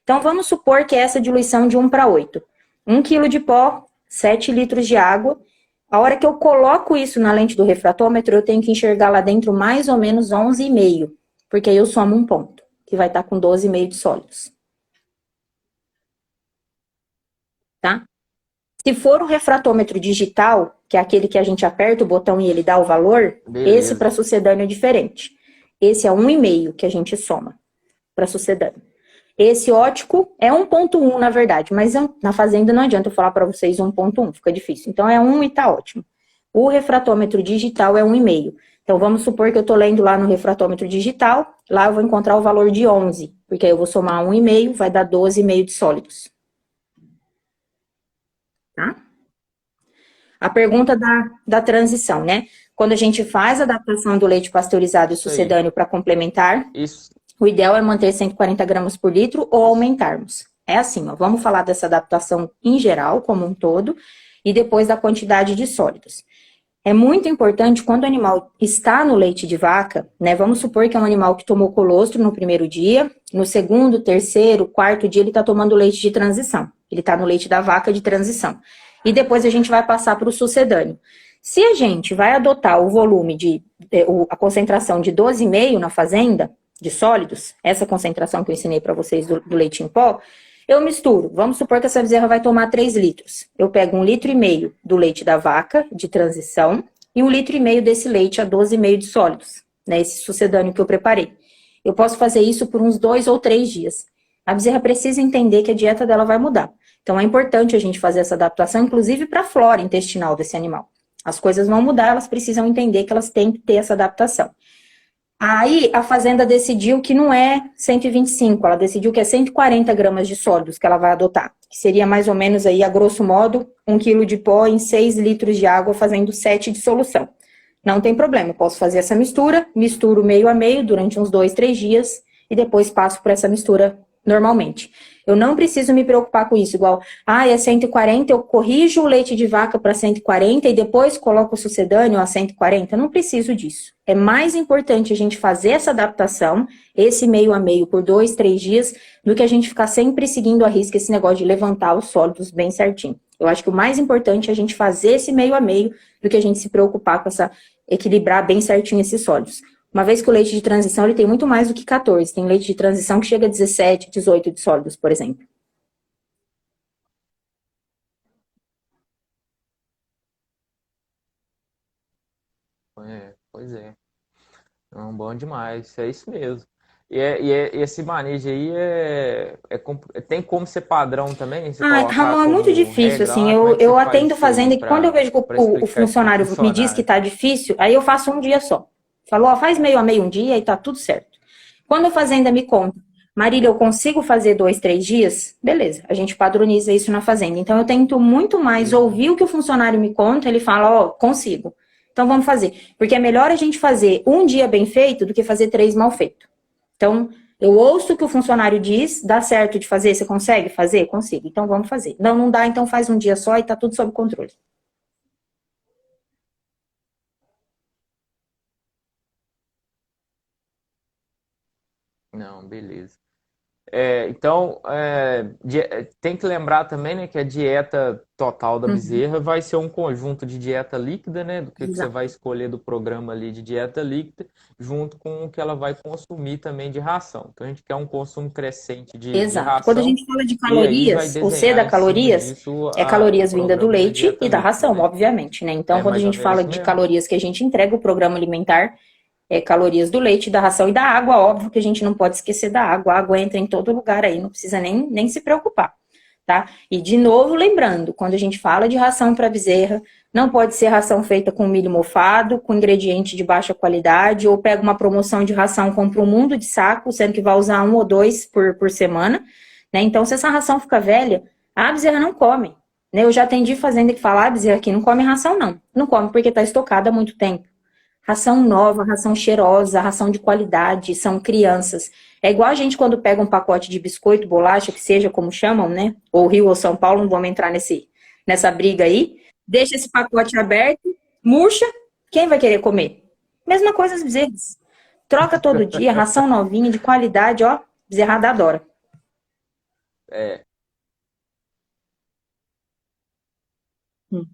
Speaker 2: Então, vamos supor que é essa diluição de 1 para 8. 1 quilo de pó, 7 litros de água. A hora que eu coloco isso na lente do refratômetro, eu tenho que enxergar lá dentro mais ou menos 11,5, porque aí eu somo um ponto, que vai estar com 12,5 de sólidos. Tá? Se for o refratômetro digital, que é aquele que a gente aperta o botão e ele dá o valor, esse
Speaker 1: Beleza.
Speaker 2: para sucedâneo é diferente. Esse é 1,5 que a gente soma para sucedâneo. Esse ótico é 1,1 na verdade, mas na fazenda não adianta eu falar para vocês 1,1, fica difícil. Então é 1 e tá ótimo. O refratômetro digital é 1,5. Então vamos supor que eu tô lendo lá no refratômetro digital, lá eu vou encontrar o valor de 11, porque aí eu vou somar 1,5, vai dar 12,5 de sólidos. Tá? A pergunta da transição, né? Quando a gente faz a adaptação do leite pasteurizado e
Speaker 1: Isso aí.
Speaker 2: sucedâneo para complementar,
Speaker 1: Isso.
Speaker 2: O ideal é manter 140 gramas por litro ou aumentarmos. É assim, ó, vamos falar dessa adaptação em geral, como um todo, e depois da quantidade de sólidos. É muito importante quando o animal está no leite de vaca, né? Vamos supor que é um animal que tomou colostro no primeiro dia, no segundo, terceiro, quarto dia ele está tomando leite de transição. Ele está no leite da vaca de transição. E depois a gente vai passar para o sucedâneo. Se a gente vai adotar o volume a concentração de 12,5 na fazenda, de sólidos, essa concentração que eu ensinei para vocês do leite em pó, eu misturo. Vamos supor que essa bezerra vai tomar 3 litros. Eu pego 1,5 litro do leite da vaca, de transição, e 1,5 litro desse leite a 12,5 de sólidos, né? Esse sucedâneo que eu preparei. Eu posso fazer isso por uns 2 ou 3 dias. A bezerra precisa entender que a dieta dela vai mudar. Então é importante a gente fazer essa adaptação, inclusive para a flora intestinal desse animal. As coisas vão mudar, elas precisam entender que elas têm que ter essa adaptação. Aí a fazenda decidiu que não é 125, ela decidiu que é 140 gramas de sólidos que ela vai adotar. Que seria mais ou menos aí, a grosso modo, 1 quilo de pó em 6 litros de água, fazendo 7 de solução. Não tem problema, eu posso fazer essa mistura, misturo meio a meio durante uns 2, 3 dias e depois passo por essa mistura normalmente. Eu não preciso me preocupar com isso, igual, é 140, eu corrijo o leite de vaca para 140 e depois coloco o sucedâneo a 140. Eu não preciso disso. É mais importante a gente fazer essa adaptação, esse meio a meio por 2, 3 dias, do que a gente ficar sempre seguindo a risca esse negócio de levantar os sólidos bem certinho. Eu acho que o mais importante é a gente fazer esse meio a meio do que a gente se preocupar com equilibrar bem certinho esses sólidos. Uma vez que o leite de transição ele tem muito mais do que 14. Tem leite de transição que chega a 17, 18 de sólidos, por exemplo.
Speaker 1: Pois é. Não, bom demais. É isso mesmo. Esse manejo aí tem como ser padrão também? Você colocar
Speaker 2: Ramon, é muito
Speaker 1: como
Speaker 2: difícil,
Speaker 1: regra
Speaker 2: assim,
Speaker 1: lá? Como é que você
Speaker 2: eu
Speaker 1: faz
Speaker 2: atendo
Speaker 1: isso aí
Speaker 2: fazenda que quando eu vejo que
Speaker 1: para
Speaker 2: o
Speaker 1: explicar isso pro
Speaker 2: funcionário me diz que
Speaker 1: funcionário?
Speaker 2: tá difícil, aí eu faço um dia só. Falou, faz meio a meio um dia e tá tudo certo. Quando a fazenda me conta, Marília, eu consigo fazer 2, 3 dias? Beleza, a gente padroniza isso na fazenda. Então, eu tento muito mais ouvir o que o funcionário me conta, ele fala, consigo. Então, vamos fazer. Porque é melhor a gente fazer um dia bem feito do que fazer 3 mal feito. Então, eu ouço o que o funcionário diz, dá certo de fazer, você consegue fazer? Consigo, então vamos fazer. Não dá, então faz um dia só e tá tudo sob controle.
Speaker 1: Não, beleza. Então, tem que lembrar também, né, que a dieta total da
Speaker 2: Uhum,
Speaker 1: bezerra vai ser um conjunto de dieta líquida, né, do que você
Speaker 2: exato.
Speaker 1: vai escolher do programa ali de dieta líquida, junto com o que ela vai consumir também de ração. Então, a gente quer um consumo crescente de
Speaker 2: Exato. Quando a
Speaker 1: ração
Speaker 2: gente fala de
Speaker 1: e aí vai
Speaker 2: calorias, o C
Speaker 1: desenhar
Speaker 2: da
Speaker 1: em cima
Speaker 2: calorias
Speaker 1: disso
Speaker 2: é
Speaker 1: o
Speaker 2: calorias vinda do
Speaker 1: programa da
Speaker 2: leite
Speaker 1: dieta
Speaker 2: e da
Speaker 1: líquida,
Speaker 2: ração,
Speaker 1: né?
Speaker 2: obviamente, né? Então,
Speaker 1: É
Speaker 2: quando a
Speaker 1: mais ou
Speaker 2: gente
Speaker 1: menos
Speaker 2: fala
Speaker 1: isso
Speaker 2: de
Speaker 1: mesmo?
Speaker 2: calorias que a gente entrega, o programa alimentar é calorias do leite, da ração e da água, óbvio que a gente não pode esquecer da água. A água entra em todo lugar aí, não precisa nem se preocupar, tá? E de novo, lembrando, quando a gente fala de ração para bezerra, não pode ser ração feita com milho mofado, com ingrediente de baixa qualidade, ou pega uma promoção de ração, compra um mundo de saco, sendo que vai usar 1 ou 2 por semana, né? Então, se essa ração fica velha, a bezerra não come, né? Eu já atendi fazenda que fala, a bezerra aqui não come ração, não. Não come porque está estocada há muito tempo. Ração nova, ração cheirosa, ração de qualidade, são crianças. É igual a gente quando pega um pacote de biscoito, bolacha, que seja como chamam, né? Ou Rio ou São Paulo, não vamos entrar nessa briga aí. Deixa esse pacote aberto, murcha, quem vai querer comer? Mesma coisa as bezerras. Troca todo dia, ração novinha, de qualidade, ó, bezerrada adora.
Speaker 1: É,
Speaker 2: Hum.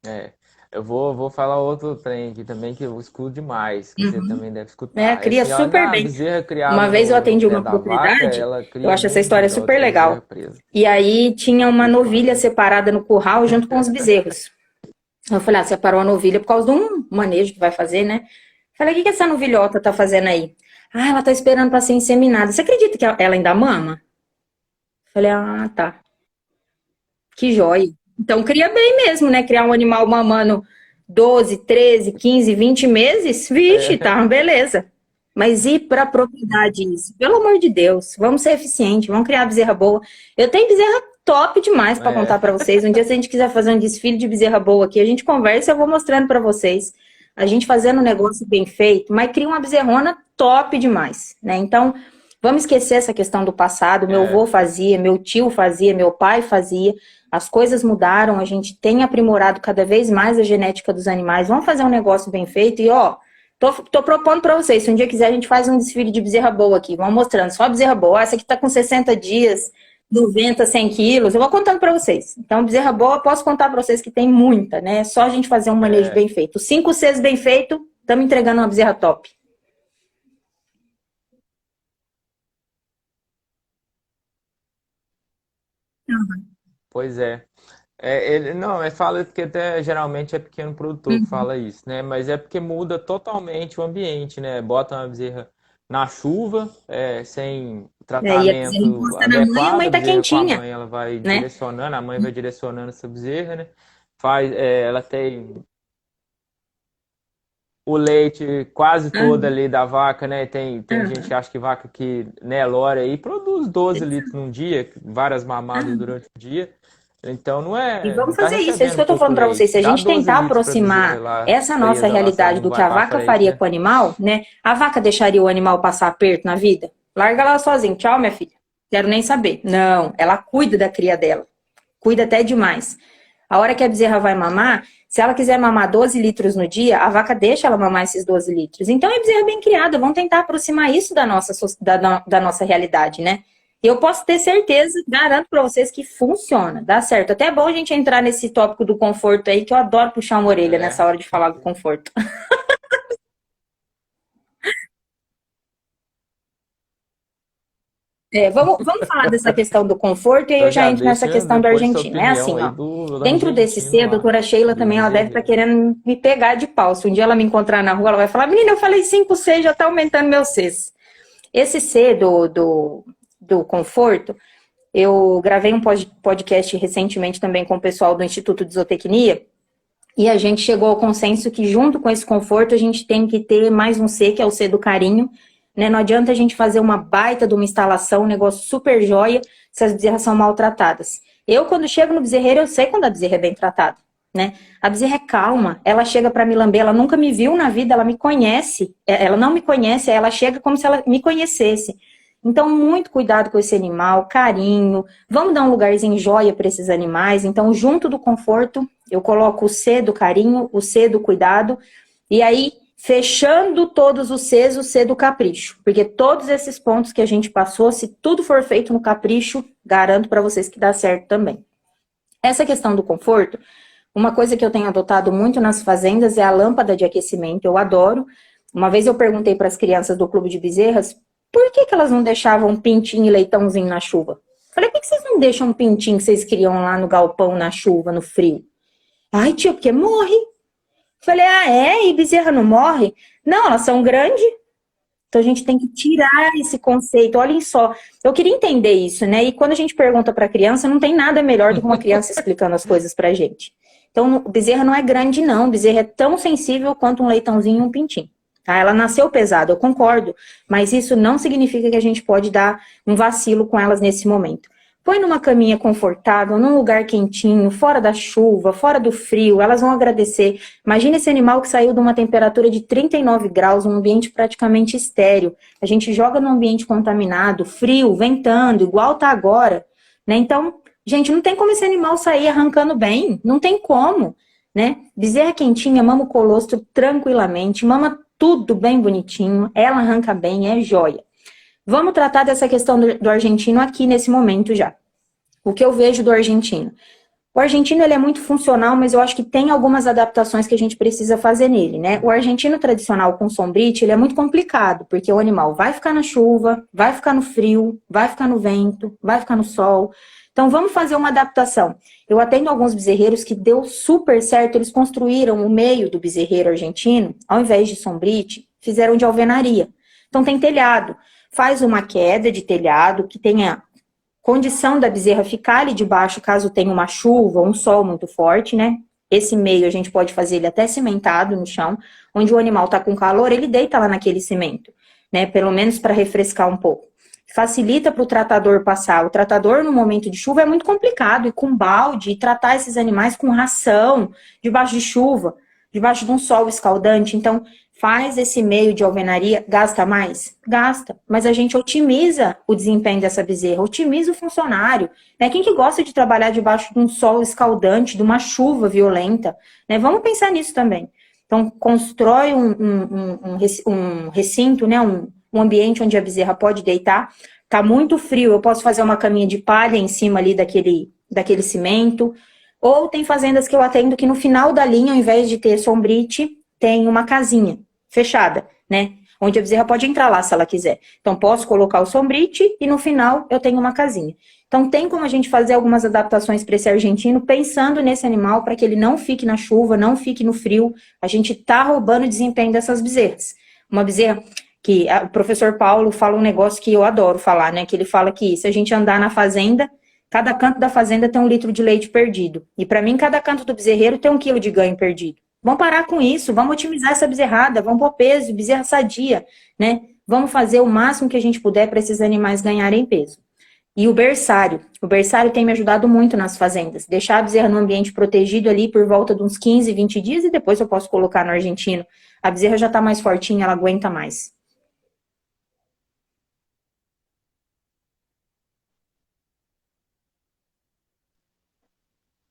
Speaker 1: é. Eu vou falar outro trem aqui também que eu escuto demais, que você
Speaker 2: Uhum.
Speaker 1: também deve
Speaker 2: É,
Speaker 1: escutar. É
Speaker 2: cria
Speaker 1: assim, ó,
Speaker 2: super
Speaker 1: a
Speaker 2: bem.
Speaker 1: bezerra
Speaker 2: Uma
Speaker 1: criada
Speaker 2: vez eu
Speaker 1: no
Speaker 2: atendi
Speaker 1: pé
Speaker 2: uma
Speaker 1: da vaca,
Speaker 2: propriedade,
Speaker 1: ela
Speaker 2: eu
Speaker 1: cria
Speaker 2: acho essa
Speaker 1: muito
Speaker 2: história
Speaker 1: melhor do
Speaker 2: super
Speaker 1: que a bezerra
Speaker 2: legal.
Speaker 1: presa.
Speaker 2: E aí tinha uma
Speaker 1: Explica
Speaker 2: novilha
Speaker 1: mais.
Speaker 2: separada no curral junto com os bezerros. Eu falei, separou a novilha por causa de um manejo que vai fazer, né? Falei, o que essa novilhota tá fazendo aí? Ela tá esperando para ser inseminada. Você acredita que ela ainda mama? Falei, tá. Que joia. Então cria bem mesmo, né? Criar um animal mamando 12, 13, 15, 20 meses? Vixe,
Speaker 1: É,
Speaker 2: tá, beleza. Mas e para propriedade isso? Pelo amor de Deus, vamos ser eficientes, vamos criar bezerra boa. Eu tenho bezerra top demais para contar
Speaker 1: é,
Speaker 2: para vocês. Um dia, se a gente quiser fazer um desfile de bezerra boa aqui, a gente conversa e eu vou mostrando para vocês. A gente fazendo um negócio bem feito, mas cria uma bezerrona top demais, né? Então, vamos esquecer essa questão do passado. Meu avô fazia, meu tio fazia, meu pai fazia. As coisas mudaram, a gente tem aprimorado cada vez mais a genética dos animais. Vamos fazer um negócio bem feito e, ó, tô propondo para vocês, se um dia quiser a gente faz um desfile de bezerra boa aqui. Vamos mostrando, só bezerra boa. Essa aqui tá com 60 dias, 90, 100 quilos. Eu vou contando para vocês. Então, bezerra boa, posso contar para vocês que tem muita, né? É só a gente fazer um manejo bem feito. 5, 6 bem feito, estamos entregando uma bezerra top.
Speaker 1: Pois é. Ele, não, fala porque até geralmente é pequeno produtor que
Speaker 2: Uhum.
Speaker 1: fala isso, né? Mas é porque muda totalmente o ambiente, né? Bota uma bezerra na chuva, sem
Speaker 2: E a bezerra
Speaker 1: tratamento
Speaker 2: encosta na mãe, a
Speaker 1: adequado,
Speaker 2: mãe
Speaker 1: a
Speaker 2: tá
Speaker 1: bezerra com a
Speaker 2: quentinha,
Speaker 1: mãe ela vai
Speaker 2: né?
Speaker 1: direcionando, a mãe vai direcionando essa bezerra, né? Ela tem o leite quase todo
Speaker 2: Uhum.
Speaker 1: ali da vaca, né? Tem gente que
Speaker 2: Uhum.
Speaker 1: acha que vaca que, né, lora aí produz 12 litros num dia, várias mamadas
Speaker 2: Uhum.
Speaker 1: durante o dia. Então
Speaker 2: E
Speaker 1: não
Speaker 2: vamos
Speaker 1: tá
Speaker 2: fazer isso, é isso
Speaker 1: recebendo
Speaker 2: que eu tô
Speaker 1: pouco
Speaker 2: falando para vocês. Se
Speaker 1: leite.
Speaker 2: a
Speaker 1: Dá
Speaker 2: gente
Speaker 1: 12
Speaker 2: tentar
Speaker 1: litros para bezerra
Speaker 2: aproximar
Speaker 1: lá,
Speaker 2: essa nossa
Speaker 1: presa lá, se ela
Speaker 2: realidade
Speaker 1: não
Speaker 2: do que
Speaker 1: vai
Speaker 2: a
Speaker 1: para
Speaker 2: vaca
Speaker 1: frente,
Speaker 2: faria
Speaker 1: né?
Speaker 2: com o animal, né? A vaca deixaria o animal passar aperto na vida? Larga ela sozinha. Tchau, minha filha. Quero nem saber. Não, ela cuida da cria dela. Cuida até demais. A hora que a bezerra vai mamar, se ela quiser mamar 12 litros no dia, a vaca deixa ela mamar esses 12 litros. Então é bezerra bem criada. Vamos tentar aproximar isso da nossa realidade, né? E eu posso ter certeza, garanto para vocês que funciona, dá certo. Até é bom a gente entrar nesse tópico do conforto aí, que eu adoro puxar uma orelha nessa
Speaker 1: É,
Speaker 2: hora de falar do conforto. Vamos falar dessa questão do conforto e aí eu
Speaker 1: então
Speaker 2: já
Speaker 1: já
Speaker 2: entro nessa
Speaker 1: deixa
Speaker 2: questão do
Speaker 1: depois sua
Speaker 2: argentino. É
Speaker 1: opinião
Speaker 2: assim,
Speaker 1: aí
Speaker 2: ó.
Speaker 1: do
Speaker 2: Dentro desse
Speaker 1: argentino
Speaker 2: C, a
Speaker 1: lá,
Speaker 2: doutora Sheila
Speaker 1: do
Speaker 2: também, ela deve estar
Speaker 1: bezerreiro.
Speaker 2: querendo me pegar de pau. Se um dia ela me encontrar na rua, ela vai falar, menina, eu falei 5 C, já tá aumentando meu Cs. Esse C do conforto, eu gravei um podcast recentemente também com o pessoal do Instituto de Zootecnia, e a gente chegou ao consenso que junto com esse conforto a gente tem que ter mais um C, que é o C do carinho, né? Não adianta a gente fazer uma baita de uma instalação, um negócio super joia, se as bezerras são maltratadas. Eu, quando chego no bezerreiro, eu sei quando a bezerra é bem tratada, né? A bezerra é calma, ela chega para me lamber, ela nunca me viu na vida, ela me conhece, ela não me conhece, ela chega como se ela me conhecesse. Então, muito cuidado com esse animal, carinho. Vamos dar um lugarzinho joia para esses animais. Então, junto do conforto, eu coloco o C do carinho, o C do cuidado, e aí, fechando todos os Cs, o C do capricho. Porque todos esses pontos que a gente passou, se tudo for feito no capricho, garanto para vocês que dá certo também. Essa questão do conforto, uma coisa que eu tenho adotado muito nas fazendas é a lâmpada de aquecimento. Eu adoro. Uma vez eu perguntei para as crianças do Clube de Bezerras por que elas não deixavam pintinho e leitãozinho na chuva. Falei, por que vocês não deixam um pintinho que vocês criam lá no galpão, na chuva, no frio? Ai, tia, porque morre. Falei, ah, é? E bezerra não morre? Não, elas são grandes. Então a gente tem que tirar esse conceito. Olhem só, eu queria entender isso, né? E quando a gente pergunta para a criança, não tem nada melhor do que uma criança explicando as coisas para a gente. Então, o bezerra não é grande, não. O bezerra é tão sensível quanto um leitãozinho e um pintinho. Tá? Ela nasceu pesada, eu concordo. Mas isso não significa que a gente pode dar um vacilo com elas nesse momento. Põe numa caminha confortável, num lugar quentinho, fora da chuva, fora do frio, elas vão agradecer. Imagina esse animal que saiu de uma temperatura de 39 graus, um ambiente praticamente estéril. A gente joga num ambiente contaminado, frio, ventando, igual tá agora, né? Então, gente, não tem como esse animal sair arrancando bem, não tem como, né? Bezerra quentinha, mama o colostro tranquilamente, mama tudo bem bonitinho, ela arranca bem, é joia. Vamos tratar dessa questão do argentino aqui nesse momento já. O que eu vejo do argentino? O argentino ele é muito funcional, mas eu acho que tem algumas adaptações que a gente precisa fazer nele, né? O argentino tradicional com sombrite, ele é muito complicado, porque o animal vai ficar na chuva, vai ficar no frio, vai ficar no vento, vai ficar no sol. Então vamos fazer uma adaptação. Eu atendo alguns bezerreiros que deu super certo, eles construíram o meio do bezerreiro argentino, ao invés de sombrite, fizeram de alvenaria. Então tem telhado. Faz uma queda de telhado que tenha condição da bezerra ficar ali debaixo caso tenha uma chuva ou um sol muito forte, né? Esse meio a gente pode fazer ele até cimentado no chão, onde o animal está com calor, ele deita lá naquele cimento, né? Pelo menos para refrescar um pouco. Facilita para o tratador passar. O tratador no momento de chuva é muito complicado, e com balde, e tratar esses animais com ração, debaixo de chuva, debaixo de um sol escaldante. Então, faz esse meio de alvenaria, gasta mais? Gasta, mas a gente otimiza o desempenho dessa bezerra, otimiza o funcionário, né? Quem que gosta de trabalhar debaixo de um sol escaldante, de uma chuva violenta, né? Vamos pensar nisso também. Então, constrói um recinto, né? Um ambiente onde a bezerra pode deitar. Tá muito frio, eu posso fazer uma caminha de palha em cima ali daquele cimento. Ou tem fazendas que eu atendo que no final da linha, ao invés de ter sombrite, tem uma casinha fechada, né? Onde a bezerra pode entrar lá se ela quiser. Então, posso colocar o sombrite e no final eu tenho uma casinha. Então, tem como a gente fazer algumas adaptações para esse argentino, pensando nesse animal, para que ele não fique na chuva, não fique no frio. A gente tá roubando o desempenho dessas bezerras. Uma bezerra que o professor Paulo fala um negócio que eu adoro falar, né? Que ele fala que se a gente andar na fazenda, cada canto da fazenda tem 1 litro de leite perdido. E para mim, cada canto do bezerreiro tem 1 quilo de ganho perdido. Vamos parar com isso, vamos otimizar essa bezerrada, vamos pôr peso, bezerra sadia, né? Vamos fazer o máximo que a gente puder para esses animais ganharem peso. E o berçário tem me ajudado muito nas fazendas. Deixar a bezerra no ambiente protegido ali por volta de uns 15, 20 dias e depois eu posso colocar no argentino. A bezerra já está mais fortinha, ela aguenta mais.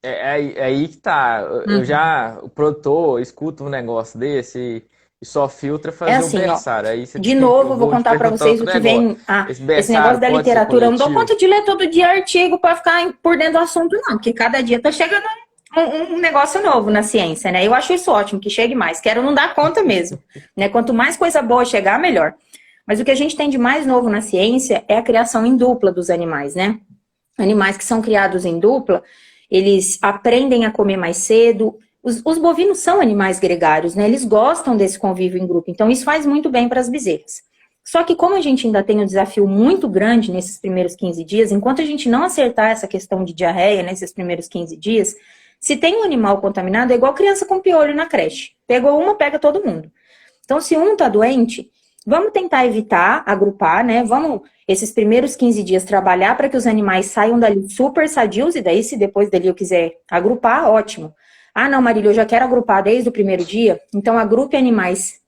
Speaker 1: É aí que tá. Eu
Speaker 2: Uhum.
Speaker 1: já, o produtor escuta um negócio desse e só filtra
Speaker 2: É
Speaker 1: fazer o
Speaker 2: assim, ó.
Speaker 1: berçário. Aí você
Speaker 2: De
Speaker 1: tem, eu
Speaker 2: novo, eu vou
Speaker 1: vou te
Speaker 2: contar para
Speaker 1: perguntar
Speaker 2: vocês
Speaker 1: outro
Speaker 2: o que
Speaker 1: negócio.
Speaker 2: vem. Ah,
Speaker 1: Esse
Speaker 2: esse negócio
Speaker 1: berçário
Speaker 2: da
Speaker 1: pode ser
Speaker 2: literatura. Eu não dou
Speaker 1: coletivo?
Speaker 2: conta de ler todo dia artigo para ficar por dentro do assunto, não, porque cada dia tá chegando um negócio novo na ciência, né? Eu acho isso ótimo, que chegue mais. Quero não dar conta mesmo, né? Quanto mais coisa boa chegar, melhor. Mas o que a gente tem de mais novo na ciência é a criação em dupla dos animais, né? Animais que são criados em dupla, eles aprendem a comer mais cedo. Os bovinos são animais gregários, né? Eles gostam desse convívio em grupo. Então, isso faz muito bem para as bezerras. Só que, como a gente ainda tem um desafio muito grande nesses primeiros 15 dias, enquanto a gente não acertar essa questão de diarreia nesses primeiros 15 dias, se tem um animal contaminado, é igual criança com piolho na creche. Pegou uma, pega todo mundo. Então, se um está doente, vamos tentar evitar, agrupar, né? Vamos, esses primeiros 15 dias, trabalhar para que os animais saiam dali super sadios, e daí, se depois dali eu quiser agrupar, ótimo. Ah, não, Marília, eu já quero agrupar desde o primeiro dia, então agrupe animais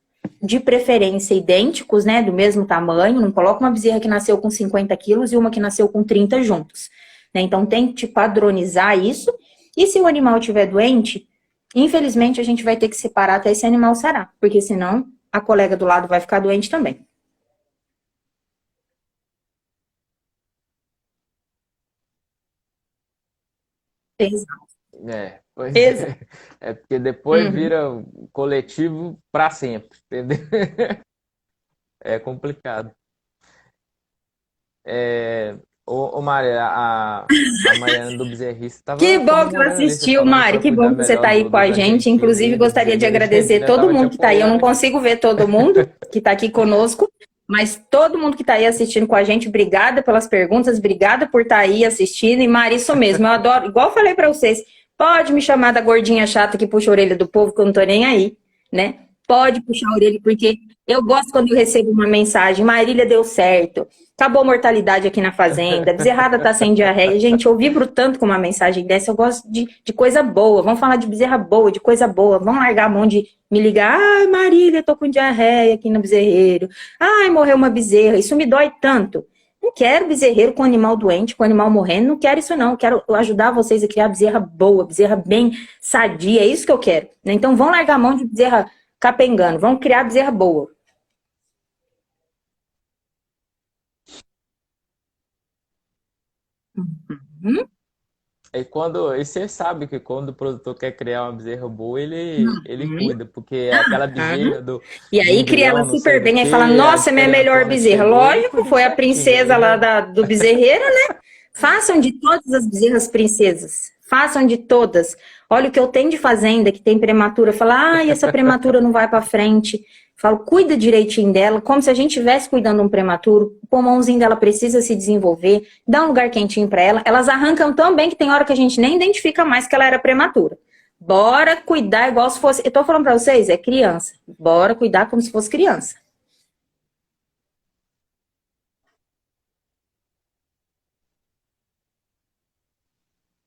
Speaker 2: de preferência idênticos, né? Do mesmo tamanho, não coloca uma bezerra que nasceu com 50 quilos e uma que nasceu com 30 juntos. Né? Então, tente padronizar isso, e se o animal estiver doente, infelizmente, a gente vai ter que separar até esse animal sarar, porque senão a colega do lado vai ficar doente também. Exato.
Speaker 1: É, pois
Speaker 2: Exato.
Speaker 1: é. É porque depois
Speaker 2: Uhum.
Speaker 1: vira um coletivo para sempre, entendeu? É complicado. É, ô Maria, a Mariana do Bezerrista
Speaker 2: Que
Speaker 1: estava
Speaker 2: bom que você
Speaker 1: comemorando ali, você
Speaker 2: assistiu,
Speaker 1: falando
Speaker 2: Mari.
Speaker 1: para
Speaker 2: Que
Speaker 1: cuidar
Speaker 2: bom que você está
Speaker 1: melhor
Speaker 2: aí com
Speaker 1: dos
Speaker 2: a gente.
Speaker 1: argentinos
Speaker 2: Inclusive,
Speaker 1: aí, do
Speaker 2: gostaria de
Speaker 1: bezerreiro
Speaker 2: agradecer
Speaker 1: argentino, ela
Speaker 2: todo
Speaker 1: tava te
Speaker 2: mundo que está aí. Eu não
Speaker 1: apoiando.
Speaker 2: consigo ver todo mundo que está aqui conosco, mas todo mundo que está aí assistindo com a gente, obrigada pelas perguntas, obrigada por estar aí assistindo. E, Mari, isso mesmo, eu adoro, igual eu falei para vocês, pode me chamar da gordinha chata que puxa a orelha do povo, que eu não tô nem aí, né? Pode puxar a orelha, porque eu gosto quando eu recebo uma mensagem, Marília deu certo. Acabou a mortalidade aqui na fazenda, a bezerrada tá sem diarreia. Gente, eu vibro tanto com uma mensagem dessa, eu gosto de coisa boa. Vamos falar de bezerra boa, de coisa boa. Vamos largar a mão de me ligar. Ai, Marília, tô com diarreia aqui no bezerreiro. Ai, morreu uma bezerra. Isso me dói tanto. Não quero bezerreiro com animal doente, com animal morrendo. Não quero isso, não. Quero ajudar vocês a criar bezerra boa, bezerra bem sadia. É isso que eu quero. Né? Então, vamos largar a mão de bezerra capengando. Vamos criar bezerra boa. Hum?
Speaker 1: E você sabe que quando o produtor quer criar uma bezerra boa, ele
Speaker 2: Hum?
Speaker 1: cuida, porque é aquela bezerra
Speaker 2: E
Speaker 1: do
Speaker 2: aí cria ela
Speaker 1: embrião, não sei
Speaker 2: super
Speaker 1: do
Speaker 2: bem, aí fala,
Speaker 1: que, a
Speaker 2: nossa, é minha melhor
Speaker 1: diferentona
Speaker 2: bezerra.
Speaker 1: chegou, ele
Speaker 2: Lógico,
Speaker 1: cuida
Speaker 2: foi a
Speaker 1: certinho.
Speaker 2: princesa
Speaker 1: Aí
Speaker 2: lá
Speaker 1: não.
Speaker 2: do bezerreiro, né? Façam de todas as bezerras princesas. Façam de todas. Olha o que eu tenho de fazenda que tem prematura. Fala, ai, essa prematura não vai para frente. Falo, cuida direitinho dela, como se a gente estivesse cuidando de um prematuro. O pulmãozinho dela precisa se desenvolver. Dá um lugar quentinho para ela. Elas arrancam tão bem que tem hora que a gente nem identifica mais que ela era prematura. Bora cuidar igual se fosse. Eu tô falando pra vocês, é criança. Bora cuidar como se fosse criança.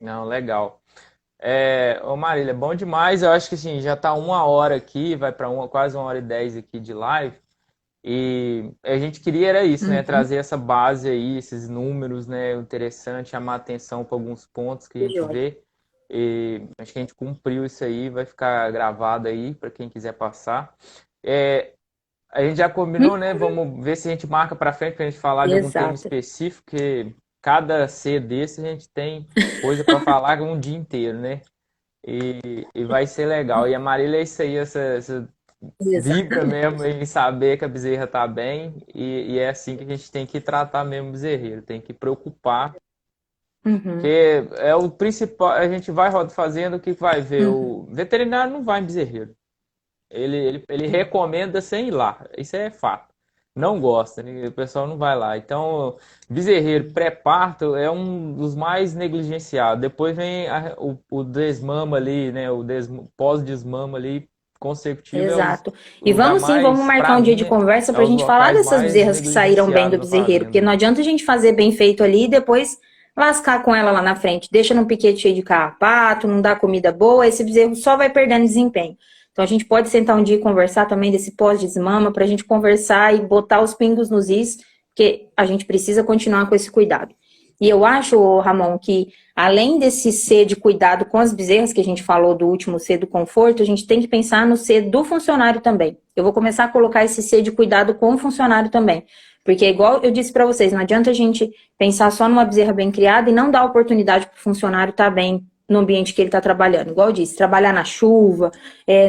Speaker 1: Não, legal. Ô Marília, é bom demais. Eu acho que assim, já tá 1 hora aqui, vai para quase 1 hora e 10 aqui de live. E a gente queria era isso, né?
Speaker 2: Uhum,
Speaker 1: Trazer essa base aí, esses números, né? Interessante, chamar atenção para alguns pontos que a
Speaker 2: que
Speaker 1: gente
Speaker 2: joia.
Speaker 1: vê. E acho que a gente cumpriu isso aí, vai ficar gravado aí para quem quiser passar. É, a gente já combinou, né? Vamos ver se a gente marca para frente para a gente falar de algum tema
Speaker 2: Exato.
Speaker 1: específico, porque cada C desse a gente tem coisa para falar um dia inteiro, né? E vai ser legal. E a Marília é isso aí, essa vibra
Speaker 2: Exatamente.
Speaker 1: mesmo em saber que a bezerra tá bem. E é assim que a gente tem que tratar mesmo o bezerreiro, tem que preocupar.
Speaker 2: Uhum,
Speaker 1: Porque é o principal, a gente vai fazendo o que vai ver.
Speaker 2: uhum.
Speaker 1: O veterinário não vai em bezerreiro. Ele recomenda sem ir lá. Isso é fato. Não gosta, né? O pessoal não vai lá. Então, bezerreiro pré-parto é um dos mais negligenciados. Depois vem o desmama ali, né? O pós-desmama ali consecutivo é
Speaker 2: Exato.
Speaker 1: o
Speaker 2: E
Speaker 1: lugar
Speaker 2: vamos sim, vamos
Speaker 1: mais,
Speaker 2: marcar
Speaker 1: para
Speaker 2: um dia
Speaker 1: mim,
Speaker 2: de
Speaker 1: né?
Speaker 2: conversa
Speaker 1: É
Speaker 2: para a
Speaker 1: os
Speaker 2: gente falar
Speaker 1: locais
Speaker 2: dessas
Speaker 1: mais
Speaker 2: bezerras que saíram bem do
Speaker 1: negligenciados da
Speaker 2: bezerreiro, porque
Speaker 1: fazenda,
Speaker 2: não
Speaker 1: né?
Speaker 2: adianta a gente fazer bem feito ali e depois lascar com ela lá na frente. Deixa num piquete cheio de carrapato, não dá comida boa, esse bezerro só vai perdendo desempenho. Então a gente pode sentar um dia e conversar também desse pós-desmama para a gente conversar e botar os pingos nos is, porque a gente precisa continuar com esse cuidado. E eu acho, Ramon, que além desse C de cuidado com as bezerras, que a gente falou do último C do conforto, a gente tem que pensar no C do funcionário também. Eu vou começar a colocar esse C de cuidado com o funcionário também. Porque, igual eu disse para vocês, não adianta a gente pensar só numa bezerra bem criada e não dar oportunidade para o funcionário estar bem no ambiente que ele está trabalhando. Igual eu disse, trabalhar na chuva,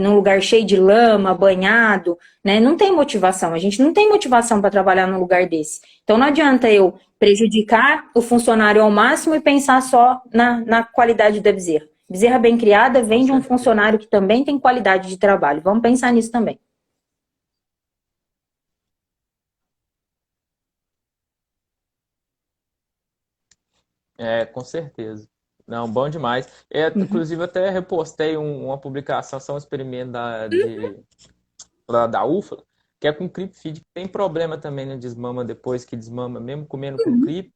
Speaker 2: num lugar cheio de lama, banhado, né? Não tem motivação. A gente não tem motivação para trabalhar num lugar desse. Então não adianta eu prejudicar o funcionário ao máximo e pensar só na qualidade da bezerra. Bezerra bem criada
Speaker 1: Com
Speaker 2: vem de um
Speaker 1: certeza.
Speaker 2: funcionário que também tem qualidade de trabalho. Vamos pensar nisso também.
Speaker 1: Com certeza. Não, bom demais.
Speaker 2: Uhum.
Speaker 1: Inclusive, até repostei uma publicação, só um experimento lá da UFLA, que é com creep feed, que tem problema também, né? Desmama depois que desmama, mesmo comendo com creep.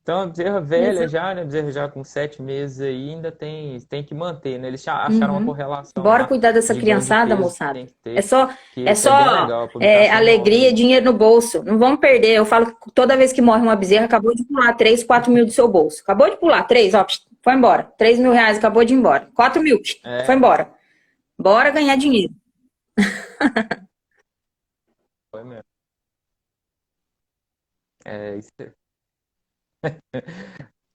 Speaker 1: Então, a bezerra velha
Speaker 2: Exato.
Speaker 1: já, né? Bezerra já com 7 meses aí, ainda tem que manter, né? Eles acharam uma
Speaker 2: Uhum.
Speaker 1: correlação
Speaker 2: Bora
Speaker 1: lá
Speaker 2: cuidar dessa
Speaker 1: de ganho de
Speaker 2: criançada,
Speaker 1: peso que
Speaker 2: moçada.
Speaker 1: tem que
Speaker 2: É
Speaker 1: ter,
Speaker 2: só, é
Speaker 1: que é bem
Speaker 2: só
Speaker 1: legal, a publicação nova
Speaker 2: alegria,
Speaker 1: aí.
Speaker 2: dinheiro no bolso. Não vamos perder. Eu falo que toda vez que morre uma bezerra, acabou de pular 3, 4 mil do seu bolso. Acabou de pular 3, ó, foi embora. 3.000 reais, acabou de ir embora. 4 mil, foi
Speaker 1: É,
Speaker 2: embora. Bora ganhar dinheiro.
Speaker 1: foi mesmo. Isso aí.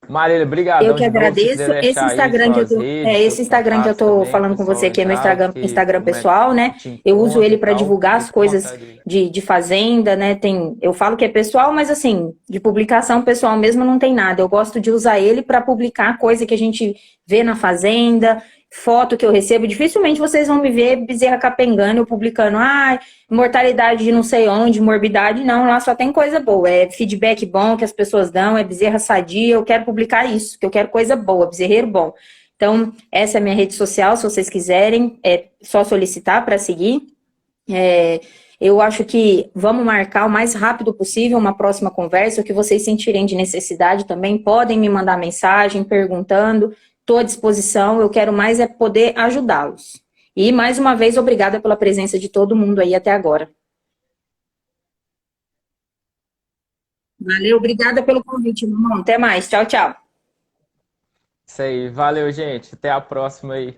Speaker 1: Marília,
Speaker 2: Eu
Speaker 1: brigadão
Speaker 2: que
Speaker 1: de novo. Se quiser
Speaker 2: agradeço.
Speaker 1: deixar aí suas redes,
Speaker 2: Esse
Speaker 1: seus
Speaker 2: Instagram que eu
Speaker 1: contatos
Speaker 2: tô
Speaker 1: também, o
Speaker 2: falando com você
Speaker 1: pessoal
Speaker 2: aqui é meu
Speaker 1: entrar,
Speaker 2: Instagram
Speaker 1: como é que
Speaker 2: pessoal, né?
Speaker 1: te
Speaker 2: Eu uso
Speaker 1: encontra
Speaker 2: ele
Speaker 1: e
Speaker 2: para
Speaker 1: tal,
Speaker 2: divulgar as
Speaker 1: fica à
Speaker 2: coisas
Speaker 1: vontade aí.
Speaker 2: de fazenda, né? Eu falo que é pessoal, mas assim, de publicação pessoal mesmo não tem nada. Eu gosto de usar ele para publicar coisa que a gente vê na fazenda, foto que eu recebo. Dificilmente vocês vão me ver bezerra capengando, eu publicando, mortalidade de não sei onde, morbidade, não, lá só tem coisa boa, é feedback bom que as pessoas dão, é bezerra sadia, eu quero publicar isso, que eu quero coisa boa, bezerreiro bom. Então, essa é a minha rede social, se vocês quiserem, é só solicitar para seguir. É, eu acho que vamos marcar o mais rápido possível uma próxima conversa, o que vocês sentirem de necessidade também, podem me mandar mensagem perguntando, estou à disposição, eu quero mais é poder ajudá-los. E, mais uma vez, obrigada pela presença de todo mundo aí até agora. Valeu, obrigada pelo convite, meu irmão. Até mais. Tchau, tchau.
Speaker 1: Isso aí, valeu, gente. Até a próxima aí.